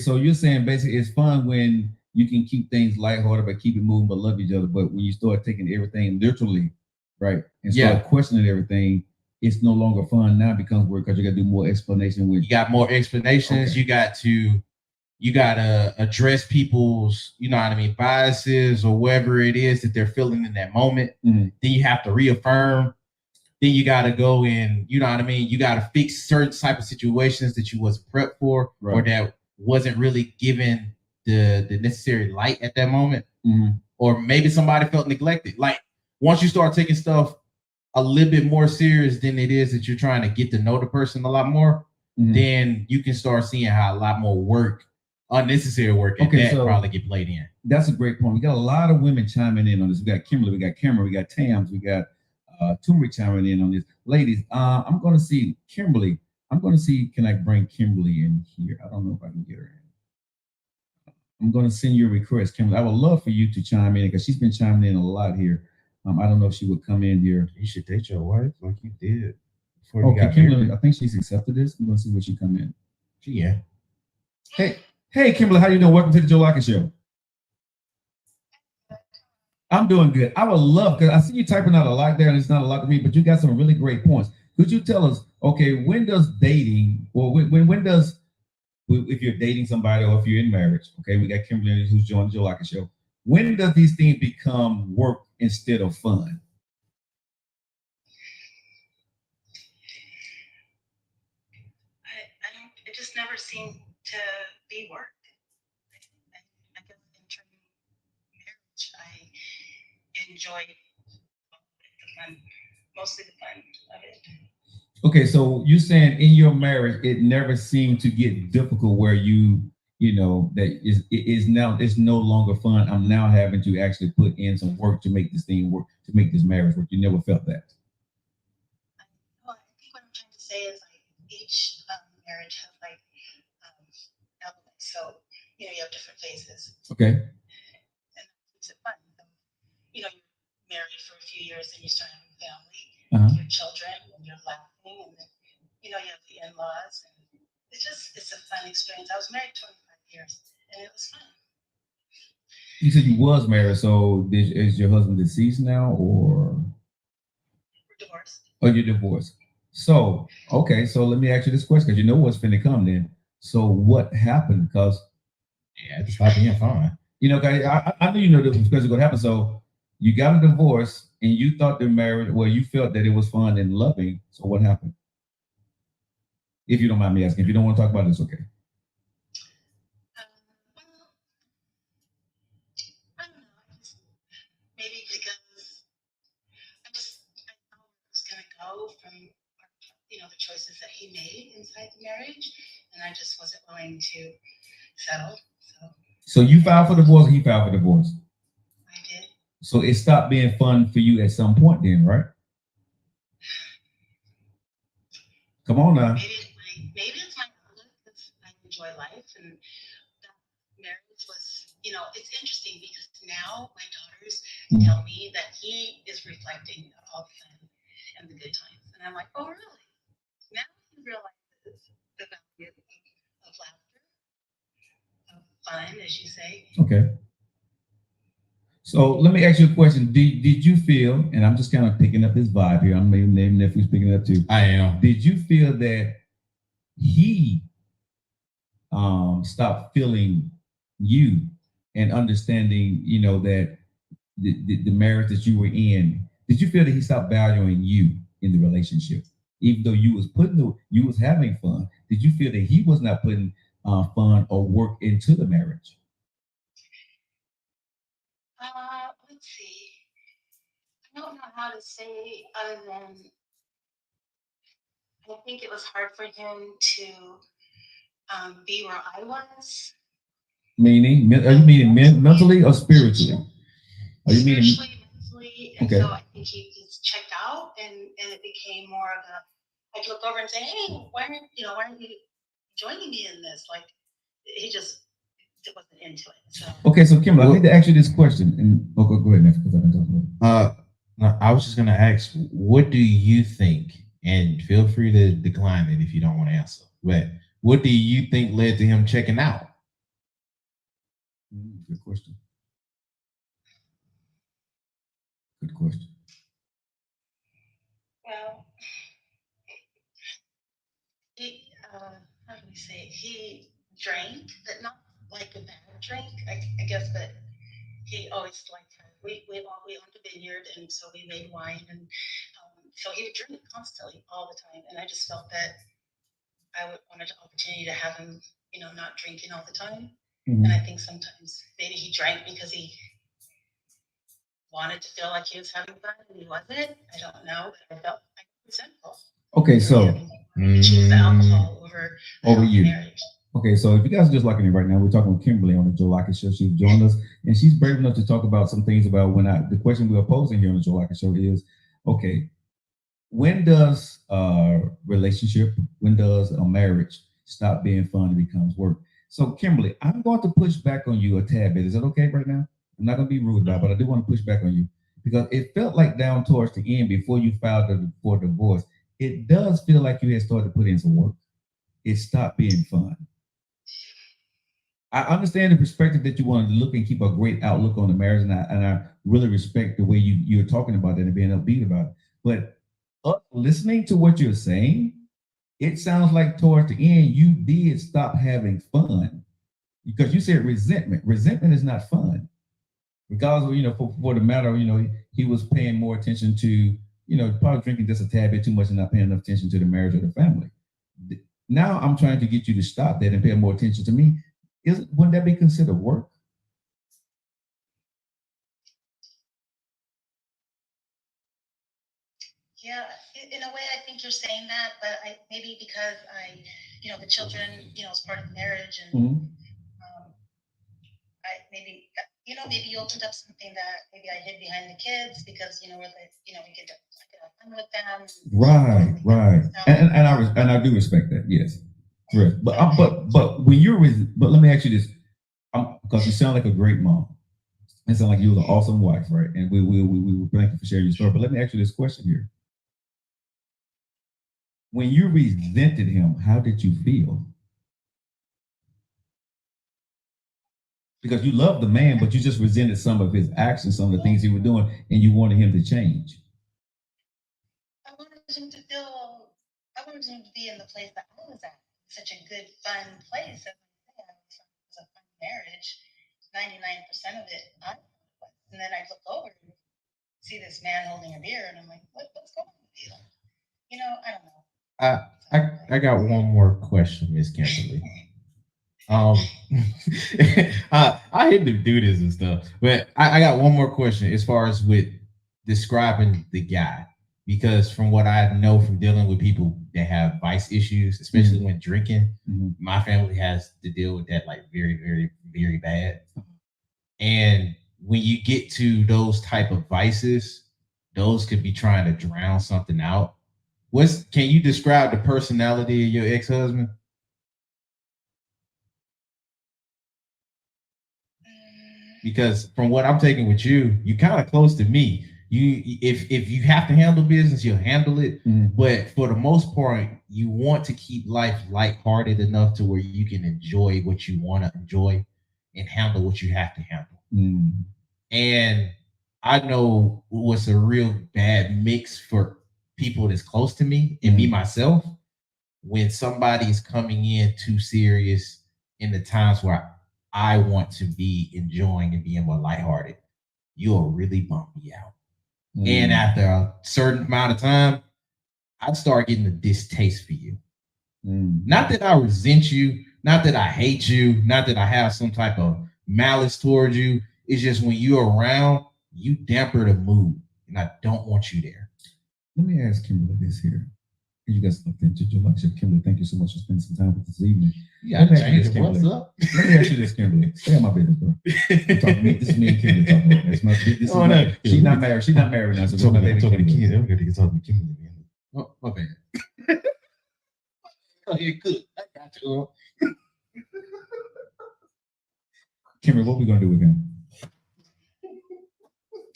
so you're saying basically it's fun when you can keep things lighthearted, but keep it moving, but love each other. But when you start taking everything literally, right, and start questioning everything, it's no longer fun. Now it becomes work because you got to do more explanation. With you got more explanations. Okay. You got to address people's, you know what I mean, biases or whatever it is that they're feeling in that moment. Mm-hmm. Then you have to reaffirm. Then you got to go and, you know what I mean, you got to fix certain type of situations that you wasn't prepped for, right, or that wasn't really given the necessary light at that moment. Mm-hmm. Or maybe somebody felt neglected. Like once you start taking stuff a little bit more serious than it is that you're trying to get to know the person a lot more, mm-hmm, then you can start seeing how a lot more work, unnecessary work, and that probably get played in. That's a great point. We got a lot of women chiming in on this. We got Kimberly, we got Cameron, we got Tams, we got Turmeric chiming in on this. Ladies, I'm going to see Kimberly. I'm going to see, can I bring Kimberly in here? I don't know if I can get her in. I'm going to send you a request, Kimberly. I would love for you to chime in because she's been chiming in a lot here. I don't know if she would come in here. You should date your wife like you did before you got Kimberly, married. I think she's accepted this. I'm going to see what she come in. Yeah. Hey, Kimberly, how you doing? Welcome to the Joe Lockett Show. I'm doing good. I would love, because I see you typing out a lot there, and it's not a lot to read, but you got some really great points. Could you tell us, okay, when does dating, or when does, if you're dating somebody or if you're in marriage, okay, we got Kimberly who's joined the Joe Lockett Show. When does these things become work instead of fun? It just never seemed to be work. I guess in terms of marriage, I enjoyed the fun, mostly the fun of it. Okay, so you're saying in your marriage, it never seemed to get difficult where you know, that it is now, it's no longer fun. I'm now having to actually put in some work to make this thing work, to make this marriage work. You never felt that? Well, I think what I'm trying to say is like each marriage has like elements. So, you know, you have different phases. Okay. And that makes it fun. So, you know, you're married for a few years and you start having family, your children, and you're laughing, and then, you know, you have the in-laws, and it's a fun experience. I was married 25 years and it was fun. You said you was married, so is your husband deceased now, or? We're divorced. Oh, you're divorced. So, okay, so let me ask you this question, because you know what's finna come then. So what happened? Because it's not being fun. You know, I know you know this was going to happen. So you got a divorce and you thought the marriage, well, you felt that it was fun and loving. So what happened? If you don't mind me asking, if you don't want to talk about it, it's okay. I don't know. Maybe because I know it was going to go from, you know, the choices that he made inside the marriage, and I just wasn't willing to settle. So you filed for divorce, or he filed for divorce? I did. So it stopped being fun for you at some point then, right? Come on now. Maybe it's my outlook, because I enjoy life, and that marriage was, you know, it's interesting because now my daughters tell me that he is reflecting all the fun and the good times. And I'm like, oh, really? Now he realizes the value of laughter, of fun, as you say. Okay. So let me ask you a question. Did you feel, and I'm just kind of picking up this vibe here, I'm maybe nephew's picking it up too. I am. Did you feel that he stopped feeling you and understanding, you know, that the marriage that you were in, did you feel that he stopped valuing you in the relationship? Even though you was having fun, did you feel that he was not putting fun or work into the marriage? Let's see. I don't know how to say other than I think it was hard for him to be where I was. Meaning, are you meaning mentally or spiritually? Are you meaning spiritually, mentally? And so I think he just checked out, and it became more of a. I'd look over and say, "Hey, why aren't you joining me in this?" Like he just wasn't into it. So. Okay, so Kimberly, I need to ask you this question, and go ahead, Nathan, because I've been talking about it. No, I was just gonna ask, what do you think? And feel free to decline it if you don't want to answer. But what do you think led to him checking out? Good question. Good question. Well, how do we say it? He drank, but not like a bad drink, I guess, but he always liked her. We owned a vineyard, and so we made wine, and so he would drink constantly, all the time. And I just felt that I wanted the opportunity to have him, not drinking all the time. Mhm. And I think sometimes maybe he drank because he wanted to feel like he was having fun, and he wasn't. I don't know, but I felt resentful. Okay, for so him. He chose the alcohol over you. marriage. Okay, so if you guys are just locking in right now, we're talking with Kimberly on the Joe Lockett Show. She joined us, and she's brave enough to talk about some things about the question we are posing here on the Joe Lockett Show is, okay, when does a relationship, when does a marriage stop being fun and becomes work? So, Kimberly, I'm going to push back on you a tad bit. Is that okay right now? I'm not going to be rude about it, but I do want to push back on you because it felt like down towards the end, before you filed for divorce, it does feel like you had started to put in some work. It stopped being fun. I understand the perspective that you want to look and keep a great outlook on the marriage, and I really respect the way you're talking about that and being upbeat about it. But listening to what you're saying, it sounds like towards the end you did stop having fun because you said resentment. Resentment is not fun, regardless of for the matter of he was paying more attention to probably drinking just a tad bit too much and not paying enough attention to the marriage or the family. Now I'm trying to get you to stop that and pay more attention to me. Wouldn't that be considered work? Yeah, in a way, I think you're saying that, but maybe because the children, is part of the marriage, and maybe you opened up something that maybe I hid behind the kids because we get to have fun with them. Right. And I do respect that. Yes, right. But when but let me ask you this, because you sound like a great mom. It sounds like you was an awesome wife, right? And we thank you for sharing your story. But let me ask you this question here. When you resented him, how did you feel? Because you loved the man, but you just resented some of his actions, some of the things he was doing, and you wanted him to change. I wanted him to be in the place that I was at. Such a good, fun place. It was a fun marriage. 99% of it, and then I look over and see this man holding a beer, and I'm like, what's going on with you? I don't know. I got one more question, Miss Kimberly. I hate to do this and stuff, but I got one more question as far as with describing the guy, because from what I know from dealing with people that have vice issues, especially when drinking, my family has to deal with that like very, very, very bad. And when you get to those type of vices, those could be trying to drown something out. Can you describe the personality of your ex-husband? Because from what I'm taking with you, you're kind of close to me. If you have to handle business, you'll handle it. But for the most part, you want to keep life lighthearted enough to where you can enjoy what you want to enjoy and handle what you have to handle. And I know what's a real bad mix for people that's close to me and me myself, when somebody is coming in too serious in the times where I want to be enjoying and being more lighthearted, you'll really bump me out. And after a certain amount of time, I'd start getting a distaste for you. Not that I resent you, not that I hate you, not that I have some type of malice towards you. It's just when you're around, you damper the mood, and I don't want you there. Let me ask Kimberly this here. You guys looked into Joe Lockett Show. Kimberly, thank you so much for spending some time with us this evening. Yeah, what's up? Let me ask you this, Kimberly. Stay on my business, bro. This is me and Kimberly talking about this. She's not married. She's not married now. So I'm talking to kids. I'm going to talk to Kimberly, man. Oh, my bad. Oh, you're good. I got you. Kimberly, what are we going to do with him?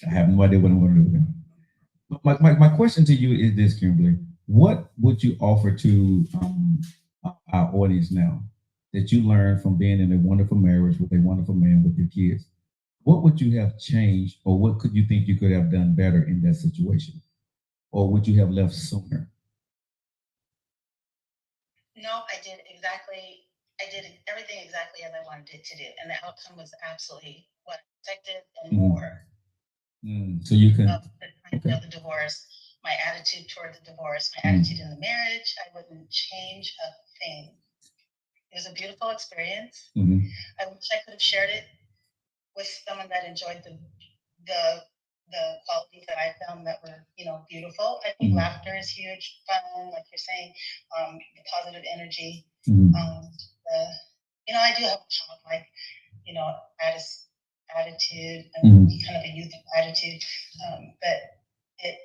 I have no idea what I'm going to do with him. My question to you is this, Kimberly. What would you offer to our audience now that you learned from being in a wonderful marriage with a wonderful man with your kids, what would you have changed, or what could you think you could have done better in that situation, or would you have left sooner? No, I did everything exactly as I wanted it to do. And the outcome was absolutely what I expected and Mhm. more. So you can, Of the time okay. of the divorce, my attitude toward the divorce, my Mm. attitude in the marriage, I wouldn't change a thing. It was a beautiful experience. Mhm. I wish I could have shared it with someone that enjoyed the the qualities that I found that were, beautiful. I think Mhm. laughter is huge, fun, like you're saying, the positive energy. Mhm. The, I do have a childlike, you know, attitude Mhm. and kind of a youth attitude. But it,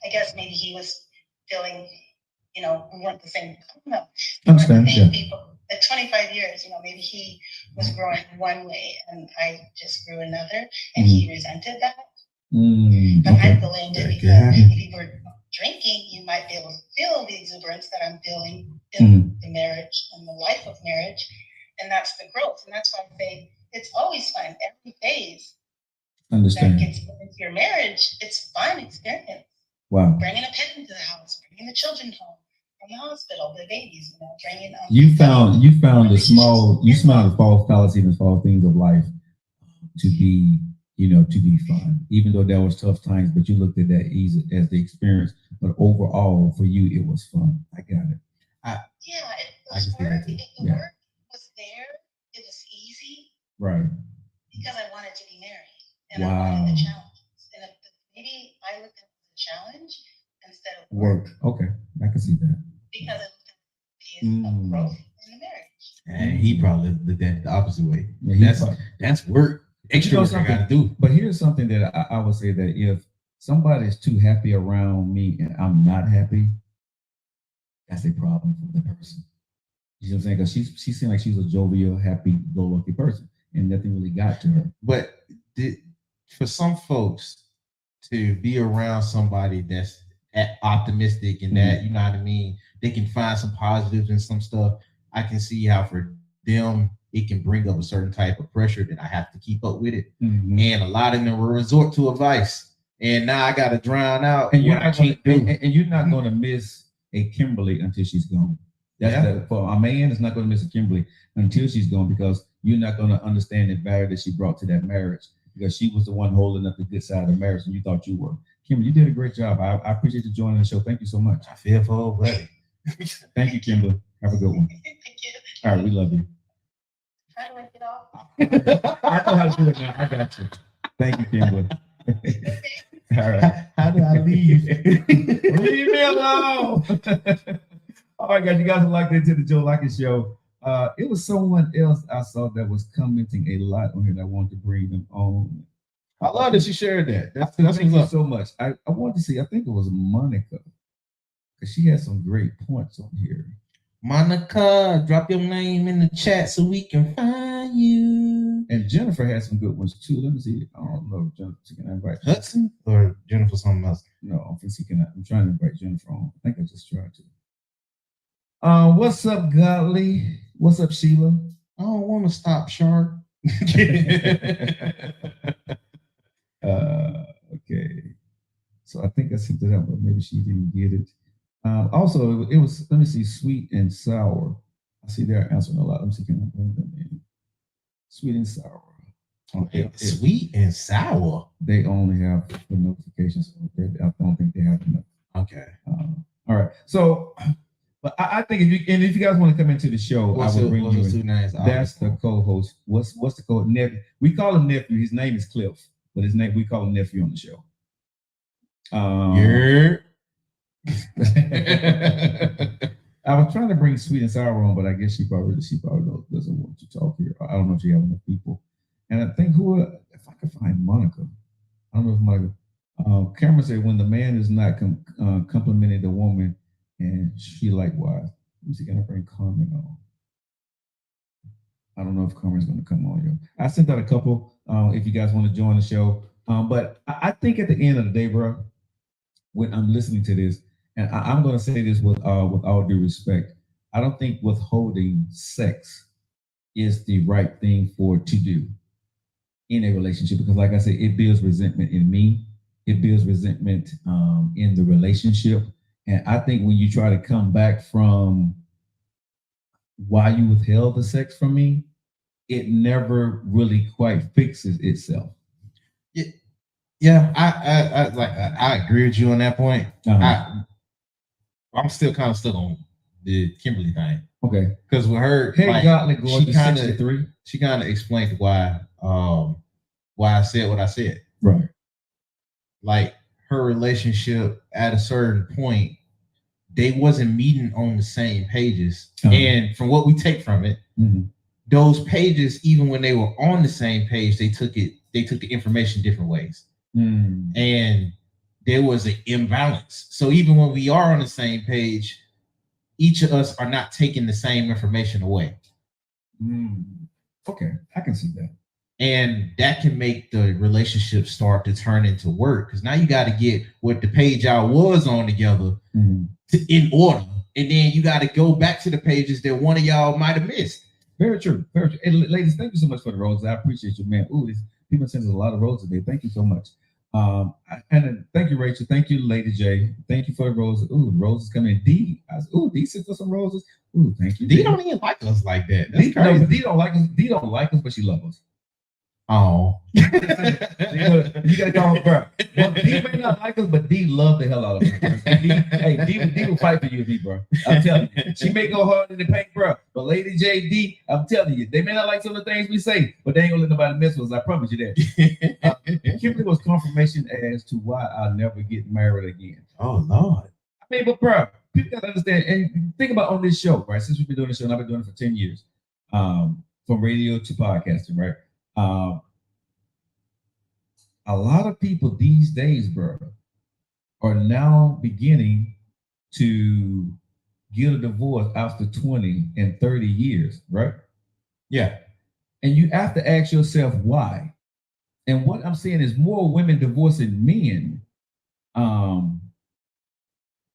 I guess maybe he was feeling, we weren't the same. I don't know. We weren't the Understand, same yeah. people. At 25 years, maybe he was growing one way and I just grew another, and he resented that. But I Okay. blamed it That could because happen. if you were drinking, you might be able to feel the exuberance that I'm feeling in the marriage and the life of marriage, and that's the growth. And that's why I say it's always fun. Every phase that Understand. gets put into your marriage, it's fun experience. Wow. Bringing a pet into the house, bringing the children home from the hospital, the babies, bringing. You found the small, you found the false fallacies and false things of life to be, to be fun. Even though there was tough times, but you looked at that easy as the experience. But overall, for you, it was fun. I got it. Yeah, it I was can see that work. too. The Yeah. work was there. It was easy Right. because I wanted to be married and I Wow. wanted the challenges. And if maybe I looked at it as a challenge instead of Work. Okay. I can see that. because I looked at the phase of growth in the marriage. And he probably looked at it the opposite way. Yeah, That's work. Extra work I gotta do. But here's something that I would say, that if somebody's too happy around me and I'm not happy, that's a problem for the person. You know what I'm saying? Because she seemed like she was a jovial, happy-go-lucky person, and nothing really got to her. But for some folks to be around somebody that's optimistic and that, you know what I mean, they can find some positives in some stuff. I can see how for them it can bring up a certain type of pressure that I have to keep up with it. And a lot of them will resort to a vice. And now I gotta drown out And what I can't do. And you're not going to miss a Kimberly until she's gone. For a man is not going to miss a Kimberly until she's gone, because you're not going to understand the value that she brought to that marriage, because she was the one holding up the good side of the marriage and you thought you were. Kimberly, you did a great job. I appreciate you joining the show. Thank you so much. I feel for old buddy. Thank you, Kimberly. Have a good one. Thank you. All right, we love you. How do I get off? I know how to do it now. I got you. Thank you, Kimberly. All right. How do I leave? Leave me alone. All right, guys, you guys are locked into the Joe Lockett Show. It was someone else I saw that was commenting a lot on here that I wanted to bring them on. I love that you shared that. That's Thank what's you up. so much. I wanted to see, I think it was Monica, because she had some great points on here. Monica, drop your name in the chat so we can find you. And Jennifer had some good ones too. Let me see. I don't know if Jennifer can invite Hudson or Jennifer something else. No, I'm trying to invite Jennifer on. I think I just tried to. What's up, Godly? What's up, Sheila? I don't want to stop, Shark. Okay. So I think I sent it out, but maybe she didn't get it. Also, it was, let me see, sweet and sour. I see they're answering a lot. Let me see, can I bring them in? Sweet and sour. Okay. Sweet and sour. They only have the notifications. I don't think they have enough. Okay. All right. So, but I think if you guys want to come into the show, I will bring you in. That's the co-host. What's the code? Nephew. We call him nephew. His name is Cliff, but his name we call him nephew on the show. I was trying to bring Sweet and Sour on, but I guess she probably doesn't want to talk here. I don't know if she have enough people. And I think if I could find Monica, I don't know if Monica. Cameron said when the man is not complimenting the woman, and she likewise. Let me see, can I bring Carmen on? I don't know if Carmen's going to come on. Yo, I sent out a couple. If you guys want to join the show, but I think at the end of the day, bro, when I'm listening to this, and I'm going to say this with all due respect, I don't think withholding sex is the right thing to do in a relationship, because like I said, it builds resentment in me. It builds resentment in the relationship. And I think when you try to come back from why you withheld the sex from me, it never really quite fixes itself. Yeah, I agree with you on that point. I'm still kind of stuck on the Kimberly thing. Okay. Because with her, Hey, Godly Gorgeous, she kind of explained why I said what I said. Right. Like her relationship at a certain point, they wasn't meeting on the same pages. And from what we take from it, those pages, even when they were on the same page, they took the information different ways. And there was an imbalance. So even when we are on the same page, each of us are not taking the same information away. Okay, I can see that. And that can make the relationship start to turn into work, because now you got to get what the page I was on together in order. And then you got to go back to the pages that one of y'all might have missed. Very true. Very true. And ladies, thank you so much for the roses. I appreciate you, man. Ooh, people send us a lot of roses today. Thank you so much. And thank you, Rachel. Thank you, Lady J. Thank you for the roses. Ooh, the roses coming in. D. D sent us some roses. Ooh, thank you. D don't even like us like that. That's D, crazy. no, D don't like us. D don't like us, but she loves us. Oh, you gotta call her, bro. Well, D may not like us, but D love the hell out of us. D will fight for you and me, bro. I'm telling you. She may go hard in the paint, bro. But Lady JD, I'm telling you, they may not like some of the things we say, but they ain't gonna let nobody mess with us. I promise you that. Kimberly was confirmation as to why I'll never get married again. Oh Lord. I mean, but bro, people gotta understand and think about on this show, right? Since we've been doing the show, and I've been doing it for 10 years, from radio to podcasting, right? A lot of people these days, bro, are now beginning to get a divorce after 20 and 30 years, right? Yeah. And you have to ask yourself why. And what I'm seeing is more women divorcing men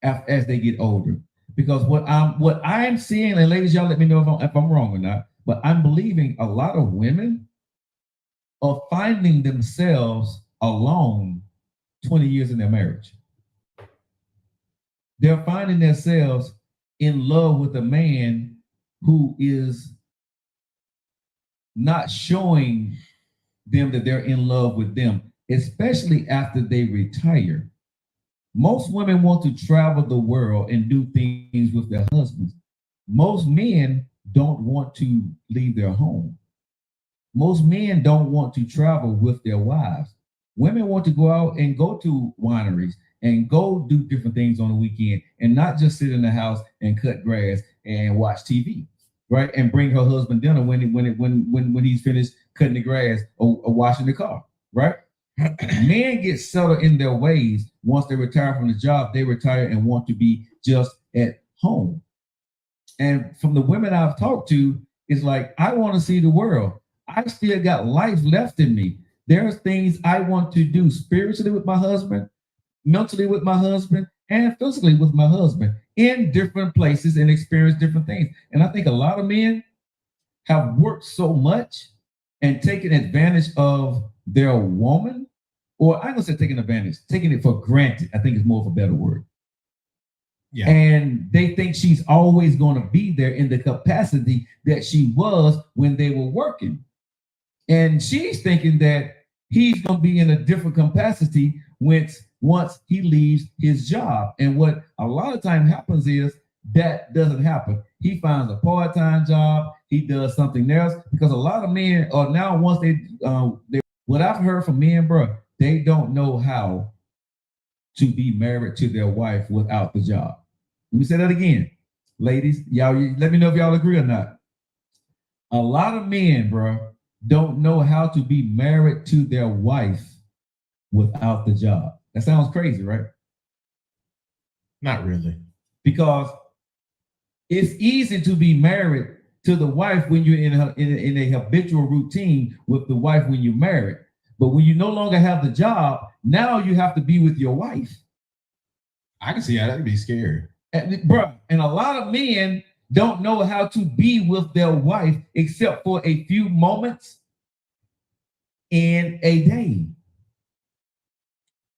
as they get older. Because what I'm seeing, and ladies, y'all let me know if I'm wrong or not, but I'm believing a lot of women are finding themselves alone 20 years in their marriage. They're finding themselves in love with a man who is not showing them that they're in love with them, especially after they retire. Most women want to travel the world and do things with their husbands. Most men don't want to leave their home. Most men don't want to travel with their wives. Women want to go out and go to wineries and go do different things on the weekend and not just sit in the house and cut grass and watch TV, right? And bring her husband dinner when he's finished cutting the grass or washing the car, right? Men get settled in their ways. Once they retire from the job, they retire and want to be just at home. And from the women I've talked to, it's like, I want to see the world. I still got life left in me. There's things I want to do spiritually with my husband, mentally with my husband, and physically with my husband in different places and experience different things. And I think a lot of men have worked so much and taken advantage of their woman, or I'm gonna say taking advantage, taking it for granted, I think is more of a better word. Yeah. And they think she's always going to be there in the capacity that she was when they were working. And she's thinking that he's going to be in a different capacity once he leaves his job. And what a lot of time happens is that doesn't happen. He finds a part-time job. He does something else, because a lot of men are now, once they what I've heard from men, bro, they don't know how to be married to their wife without the job. Let me say that again. Ladies, y'all let me know if y'all agree or not. A lot of men, bro, don't know how to be married to their wife without the job. That sounds crazy, right? Not really. Because it's easy to be married to the wife when you're in a habitual routine with the wife when you're married. But when you no longer have the job, now you have to be with your wife. I can see how that'd be scary. And, bro, and a lot of men don't know how to be with their wife except for a few moments in a day.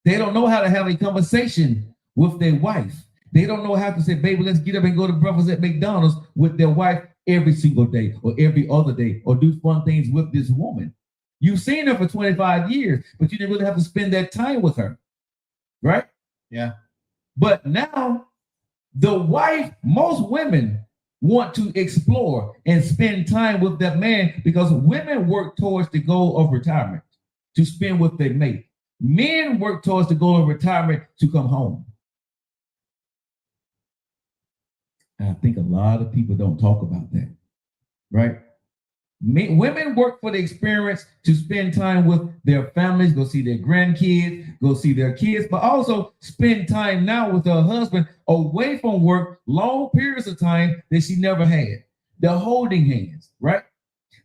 They don't know how to have a conversation with their wife. They don't know how to say, baby, let's get up and go to breakfast at McDonald's with their wife every single day or every other day or do fun things with this woman. You've seen her for 25 years, but you didn't really have to spend that time with her, right? Yeah. But now the wife, most women want to explore and spend time with that man because women work towards the goal of retirement to spend with their mate. Men work towards the goal of retirement to come home. And I think a lot of people don't talk about that, right? Women work for the experience to spend time with their families, go see their grandkids, go see their kids, but also spend time now with her husband away from work, long periods of time that she never had. The holding hands, right?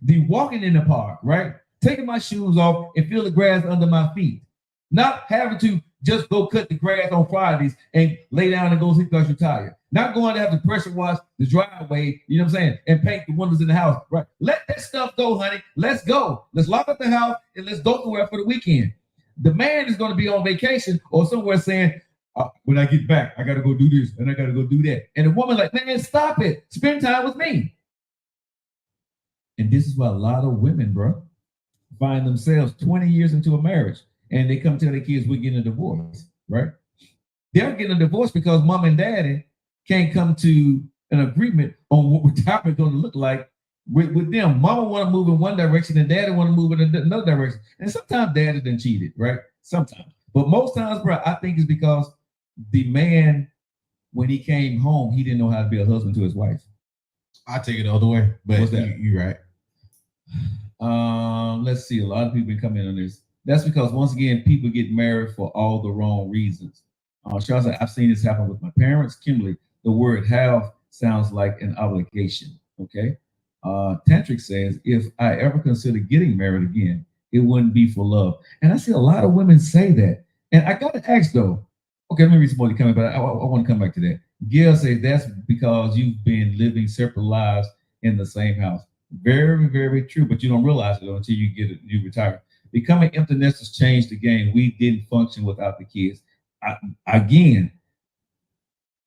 The walking in the park, right? Taking my shoes off and feel the grass under my feet. Not having to just go cut the grass on Fridays and lay down and go sleep because you're tired. Not going to have to pressure wash the driveway, you know what I'm saying, and paint the windows in the house, right? Let that stuff go, honey. Let's go. Let's lock up the house and let's go somewhere for the weekend. The man is going to be on vacation or somewhere saying, when I get back, I got to go do this and I got to go do that. And the woman like, man, stop it. Spend time with me. And this is why a lot of women, bro, find themselves 20 years into a marriage and they come tell their kids we're getting a divorce, right? They're getting a divorce because mom and daddy can't come to an agreement on what retirement is going to look like with them. Mama want to move in one direction and daddy want to move in another direction. And sometimes daddy done cheated, right? Sometimes. But most times, bro, I think it's because the man, when he came home, he didn't know how to be a husband to his wife. I take it the other way, but What's that? You're right. Let's see. A lot of people been coming on this. That's because once again, people get married for all the wrong reasons. Charles, I've seen this happen with my parents. Kimberly, the word have sounds like an obligation. Okay. Tantric says, if I ever consider getting married again, it wouldn't be for love. And I see a lot of women say that. And I got to ask though, okay, let me read some more coming, but I want to come back to that. Gail says that's because you've been living separate lives in the same house. Very, very true, but you don't realize it until you retire. Becoming empty nesters changed the game. We didn't function without the kids. Again,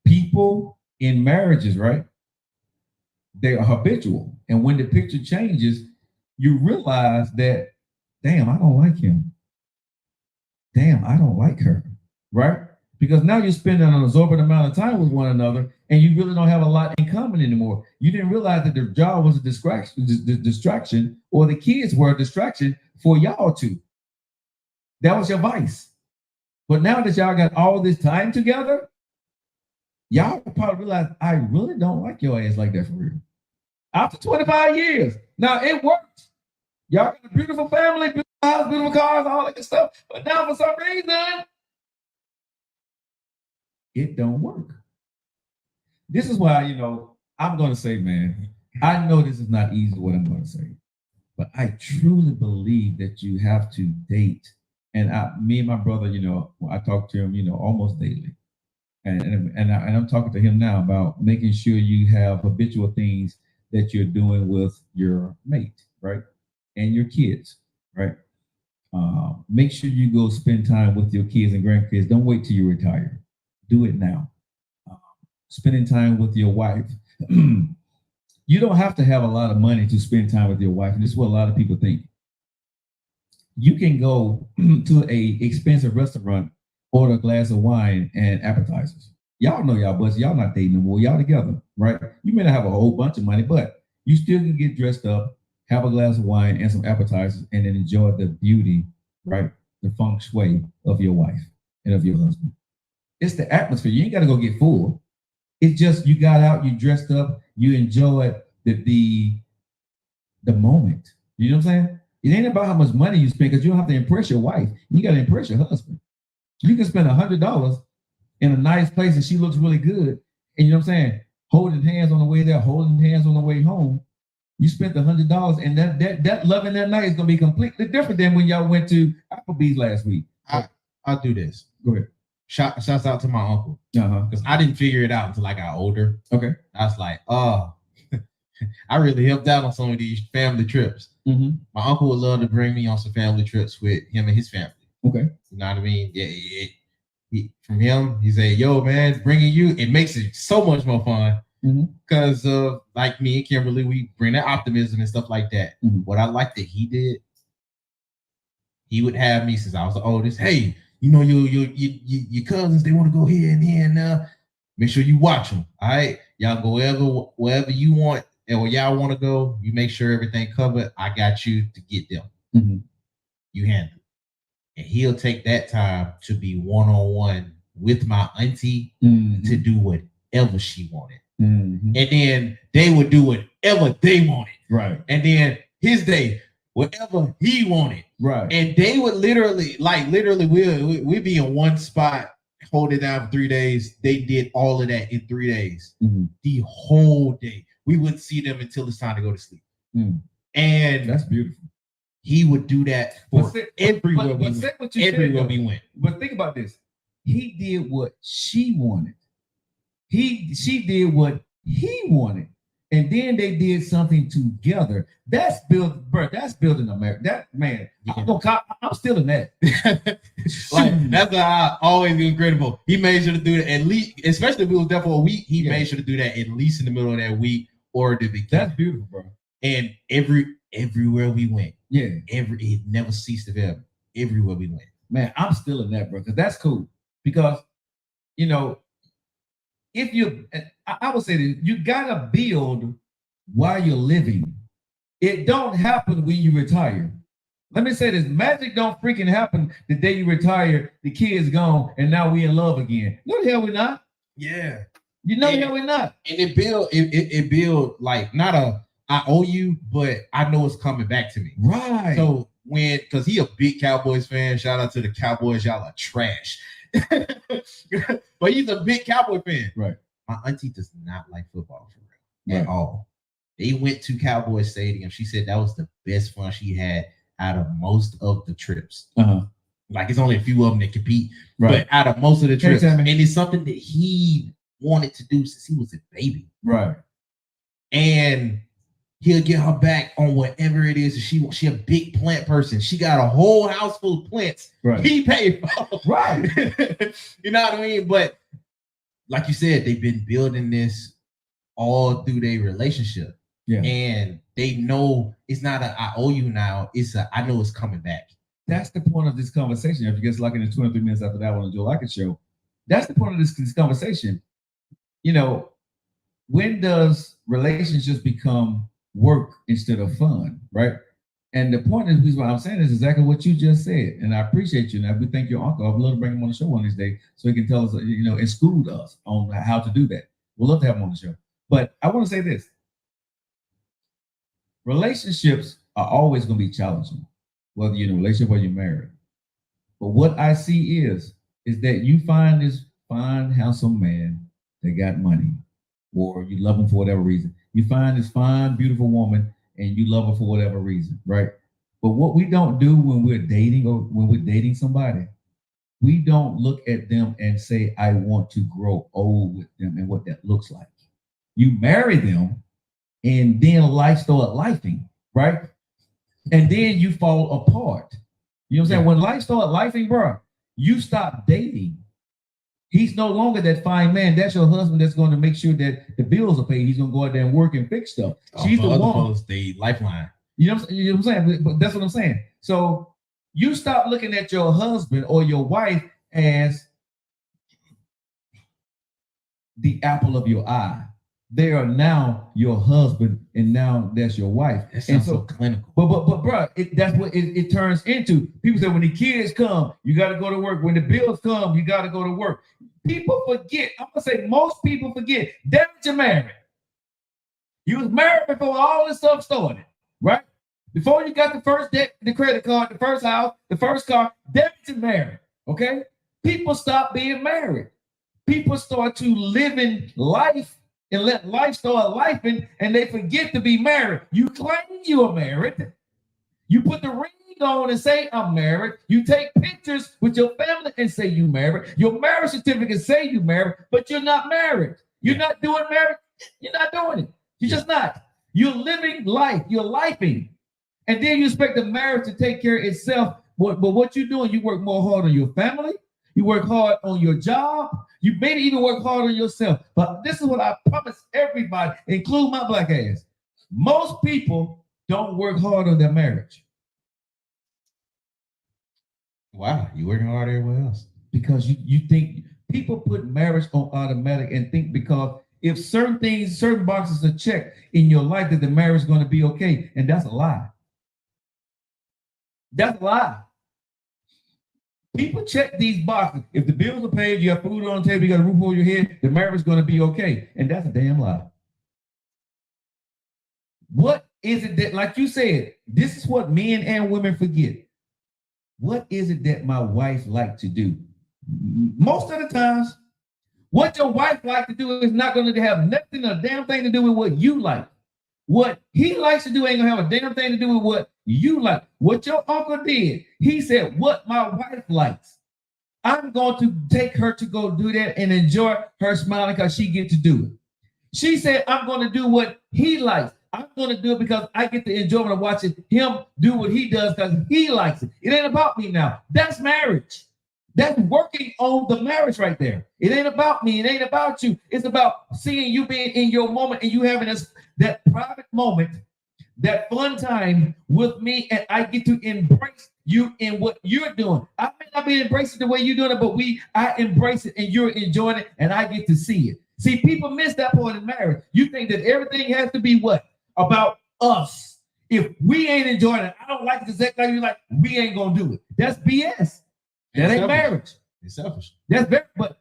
people in marriages, right? They are habitual. And when the picture changes, you realize that, damn, I don't like him. Damn, I don't like her, right? Because now you're spending an absorbent amount of time with one another and you really don't have a lot in common anymore. You didn't realize that their job was a distraction or the kids were a distraction for y'all two. That was your vice. But now that y'all got all this time together, y'all probably realize I really don't like your ass like that for real. After 25 years. Now it worked. Y'all got a beautiful family, beautiful house, beautiful cars, all that good stuff. But now for some reason, it don't work. This is why, I'm going to say, man, I know this is not easy what I'm going to say, but I truly believe that you have to date. And me and my brother, I talk to him, almost daily. And I'm talking to him now about making sure you have habitual things that you're doing with your mate, right? And your kids, right? Make sure you go spend time with your kids and grandkids. Don't wait till you retire. Do it now. Spending time with your wife. You don't have to have a lot of money to spend time with your wife. And this is what a lot of people think. You can go to a expensive restaurant, order a glass of wine and appetizers. Y'all know y'all budget. Y'all not dating no more. Y'all together, right? You may not have a whole bunch of money, but you still can get dressed up, have a glass of wine and some appetizers, and then enjoy the beauty, right? The feng shui of your wife and of your husband. It's the atmosphere. You ain't got to go get full. It's just you got out, you dressed up, you enjoyed the moment. You know what I'm saying? It ain't about how much money you spend because you don't have to impress your wife. You got to impress your husband. You can spend $100 in a nice place and she looks really good. And you know what I'm saying? Holding hands on the way there, holding hands on the way home. You spent $100 and that loving that night is going to be completely different than when y'all went to Applebee's last week. I'll do this. Go ahead. Shouts out to my uncle. Uh-huh. Because I didn't figure it out until I got older. Okay. I was like, oh, I really helped out on some of these family trips. Mm-hmm. My uncle would love to bring me on some family trips with him and his family. Okay. You know what I mean? Yeah. From him, he said, yo, man, bringing you, it makes it so much more fun. Because like me and Kimberly, we bring that optimism and stuff like that. Mm-hmm. What I like that he did, he would have me since I was the oldest. Hey, you know, your cousins, they want to go here and here and there. Make sure you watch them. All right, y'all go wherever you want, and where y'all want to go, you make sure everything covered. I got you to get them. Mm-hmm. You handle it. And he'll take that time to be one-on-one with my auntie to do whatever she wanted. Mm-hmm. And then they would do whatever they wanted. Right. And then his day, whatever he wanted. Right. And they would literally we'd be in one spot, hold it down for 3 days. They did all of that in 3 days. Mm-hmm. The whole day. We wouldn't see them until it's time to go to sleep. Mm. And that's beautiful. He would do that for everywhere we went. But think about this. He did what she wanted. She did what he wanted. And then they did something together. That's building America. That man, yeah. I'm still in that. Like that's why I always be incredible. He made sure to do that at least, especially if it was there for a week. He made sure to do that at least in the middle of that week or the beginning. That's beautiful, bro. And everywhere we went, it never ceased to them. Everywhere we went, man, I'm still in that, bro. Because that's cool. Because you know, if I would say that you gotta build while you're living. It don't happen when you retire. Let me say this: magic don't freaking happen the day you retire. The kid's gone, and now we in love again. No, the hell we're not. Yeah, you know, the hell we're not. And it build like not a I owe you, but I know it's coming back to me. Right. So because he a big Cowboys fan, shout out to the Cowboys. Y'all are trash. But he's a big Cowboy fan. Right. My auntie does not like football for real at all. They went to Cowboy Stadium. She said that was the best fun she had out of most of the trips. Uh-huh. Like it's only a few of them that compete, right. But out of most of the trips, and it's something that he wanted to do since he was a baby. Right. And he'll get her back on whatever it is. She a big plant person. She got a whole house full of plants. Right. He paid for. Right. You know what I mean? But like you said, they've been building this all through their relationship. Yeah. And they know it's not a I owe you now. It's a I know it's coming back. That's the point of this conversation. If you get lucky in the 23 minutes after that on the Joe Lockett Show, that's the point of this conversation. You know, when does relationships become work instead of fun, right? And the point is, what I'm saying is exactly what you just said. And I appreciate you. And we thank your uncle. I'd love to bring him on the show one of these days so he can tell us, you know, and school us on how to do that. We'd love to have him on the show. But I want to say this. Relationships are always going to be challenging, whether you're in a relationship or you're married. But what I see is that you find this fine, handsome man that got money, or you love him for whatever reason. You find this fine, beautiful woman, and you love her for whatever reason, right? But what we don't do when we're dating or when we're dating somebody, we don't look at them and say, I want to grow old with them and what that looks like. You marry them, and then life starts lifing, right? And then you fall apart. You know what I'm saying? When life starts lifing, bro, you stop dating. He's no longer that fine man. That's your husband that's going to make sure that the bills are paid. He's going to go out there and work and fix stuff. She's the one. The lifeline. You know what I'm saying? But that's what I'm saying. So you stop looking at your husband or your wife as the apple of your eye. They are now your husband, and now that's your wife. That sounds so clinical. But bro, that's what it turns into. People say when the kids come, you got to go to work. When the bills come, you got to go to work. People forget. I'm gonna say most people forget that you're married. You was married before all this stuff started, right? Before you got the first debt, the credit card, the first house, the first car, that you're married. Okay, people stop being married. People start to live in life and let life start lifing, and they forget to be married. You claim you are married. You put the ring ring on and say I'm married. You take pictures with your family and say you married. Your marriage certificate say you married, but you're not married. You're not doing marriage. You're not doing it. You're just not. You're living life. You're lifing. And then you expect the marriage to take care of itself. But what you're doing, you work more hard on your family. You work hard on your job. You maybe even work hard on yourself. But this is what I promise everybody, include my black ass. Most people don't work hard on their marriage. Wow, you working hard everywhere else. Because you think people put marriage on automatic and think because if certain things, certain boxes are checked in your life that the marriage is going to be okay. And that's a lie. That's a lie. People check these boxes. If the bills are paid, you have food on the table, you got a roof over your head, the marriage is going to be okay. And that's a damn lie. What is it that, like you said, this is what men and women forget. What is it that my wife like to do? Most of the times, what your wife like to do is not going to have nothing, a damn thing to do with what you like. What he likes to do ain't gonna have a damn thing to do with what you like. What your uncle did, he said, what my wife likes. I'm going to take her to go do that and enjoy her smiling because she get to do it. She said, I'm going to do what he likes. I'm going to do it because I get the enjoyment of watching him do what he does because he likes it. It ain't about me now. That's marriage. That's working on the marriage right there. It ain't about me. It ain't about you. It's about seeing you being in your moment and you having that private moment, that fun time with me, and I get to embrace you in what you're doing. I may not be embracing the way you're doing it, but I embrace it and you're enjoying it and I get to see it. See, people miss that point in marriage. You think that everything has to be what? About us. If we ain't enjoying it, I don't like it exactly like you like, we ain't gonna do it. That's BS. That ain't marriage. It's selfish. That's very, but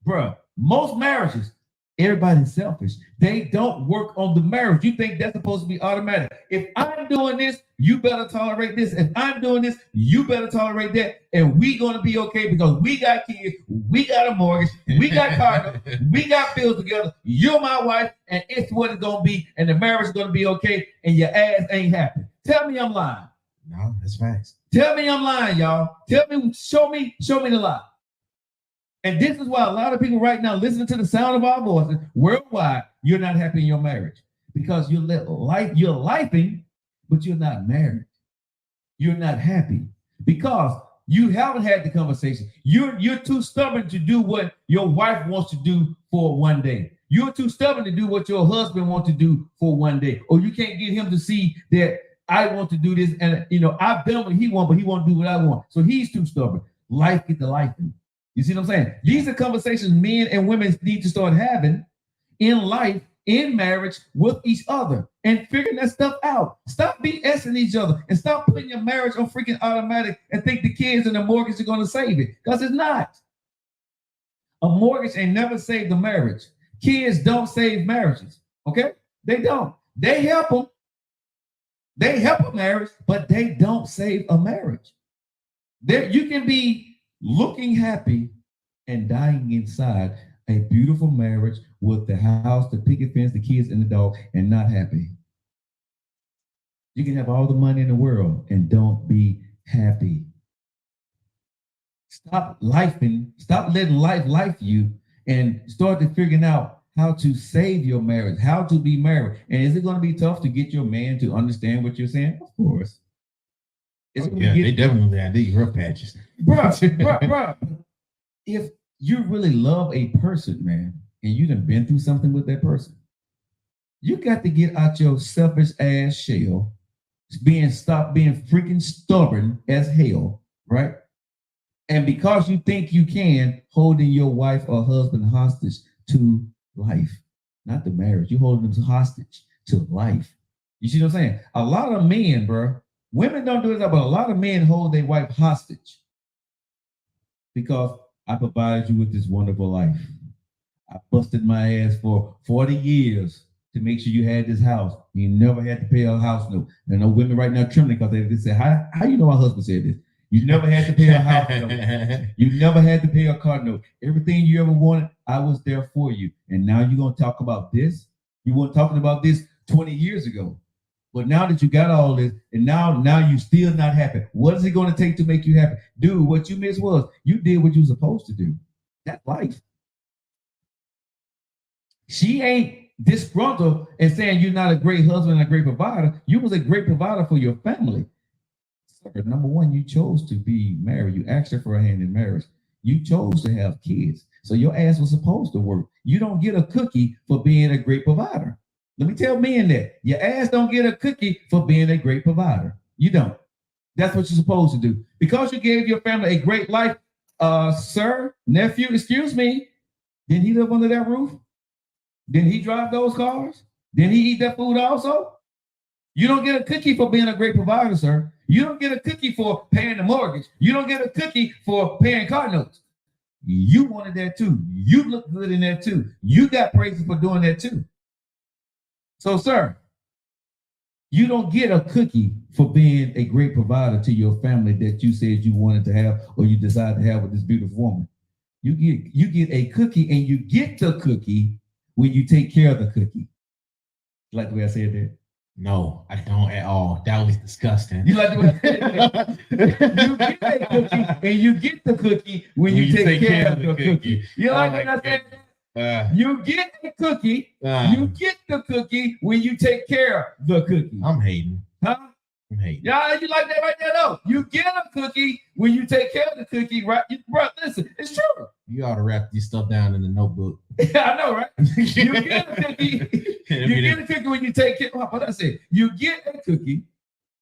bruh, most marriages, everybody's selfish. They don't work on the marriage. You think that's supposed to be automatic. If I'm doing this, you better tolerate this. If I'm doing this, you better tolerate that. And we gonna be okay because we got kids, we got a mortgage, we got car, we got bills together. You're my wife, and it's what it's gonna be, and the marriage is gonna be okay, and your ass ain't happy. Tell me I'm lying. No, that's facts. Tell me I'm lying, y'all. Tell me, show me the lie. And this is why a lot of people right now listening to the sound of our voices worldwide, you're not happy in your marriage because you're lifing, but you're not married. You're not happy because you haven't had the conversation. You're too stubborn to do what your wife wants to do for one day. You're too stubborn to do what your husband wants to do for one day, or you can't get him to see that I want to do this, and I've done what he wants, but he won't do what I want. So he's too stubborn. Life get the life in. You see what I'm saying? These are conversations men and women need to start having in life, in marriage, with each other, and figuring that stuff out. Stop BSing each other and stop putting your marriage on freaking automatic and think the kids and the mortgage are going to save it, because it's not. A mortgage ain't never saved a marriage. Kids don't save marriages, okay? They don't. They help them. They help a marriage, but they don't save a marriage. You can be looking happy and dying inside a beautiful marriage with the house, the picket fence, the kids, and the dog, and not happy. You can have all the money in the world and don't be happy. Stop letting life life you and start to figuring out how to save your marriage, how to be married. And is it going to be tough to get your man to understand what you're saying? Of course. They definitely have these rough patches. Bruh. If you really love a person, man, and you done been through something with that person, you got to get out your selfish ass shell, stop being freaking stubborn as hell, right? And because you think you can, holding your wife or husband hostage to life, not the marriage. You holding them hostage to life. You see what I'm saying? A lot of men, bro, women don't do that, but a lot of men hold their wife hostage because I provided you with this wonderful life. I busted my ass for 40 years to make sure you had this house. You never had to pay a house note. And no women right now trembling because they say, how you know my husband said this? You never had to pay a house note. You never had to pay a car note. Everything you ever wanted, I was there for you. And now you're going to talk about this? You weren't talking about this 20 years ago. But now that you got all this, and now you still not happy. What is it going to take to make you happy? Dude, what you missed was you did what you were supposed to do. That's life. She ain't disgruntled and saying you're not a great husband and a great provider. You was a great provider for your family. Sir, number one, you chose to be married. You asked her for a hand in marriage. You chose to have kids. So your ass was supposed to work. You don't get a cookie for being a great provider. Let me tell men that. Your ass don't get a cookie for being a great provider. You don't. That's what you're supposed to do. Because you gave your family a great life, sir, nephew, excuse me, didn't he live under that roof? Didn't he drive those cars? Didn't he eat that food also? You don't get a cookie for being a great provider, sir. You don't get a cookie for paying the mortgage. You don't get a cookie for paying car notes. You wanted that too. You look good in that too. You got praises for doing that too. So, sir, you don't get a cookie for being a great provider to your family that you said you wanted to have or you decided to have with this beautiful woman. You get a cookie, and you get the cookie when you take care of the cookie. You like the way I said that? No, I don't at all. That was disgusting. You like the way I said that? You get a cookie, and you get the cookie when you take care of the cookie. You like what I said that? You get a cookie, you get the cookie when you take care of the cookie. I'm hating. Huh? I'm hating. Yeah, you like that right there, though. You get a cookie when you take care of the cookie, right? Bro, listen, it's true. You ought to wrap this stuff down in the notebook. I know, right? You get a cookie. You get a cookie when you take care. What I said? You get a cookie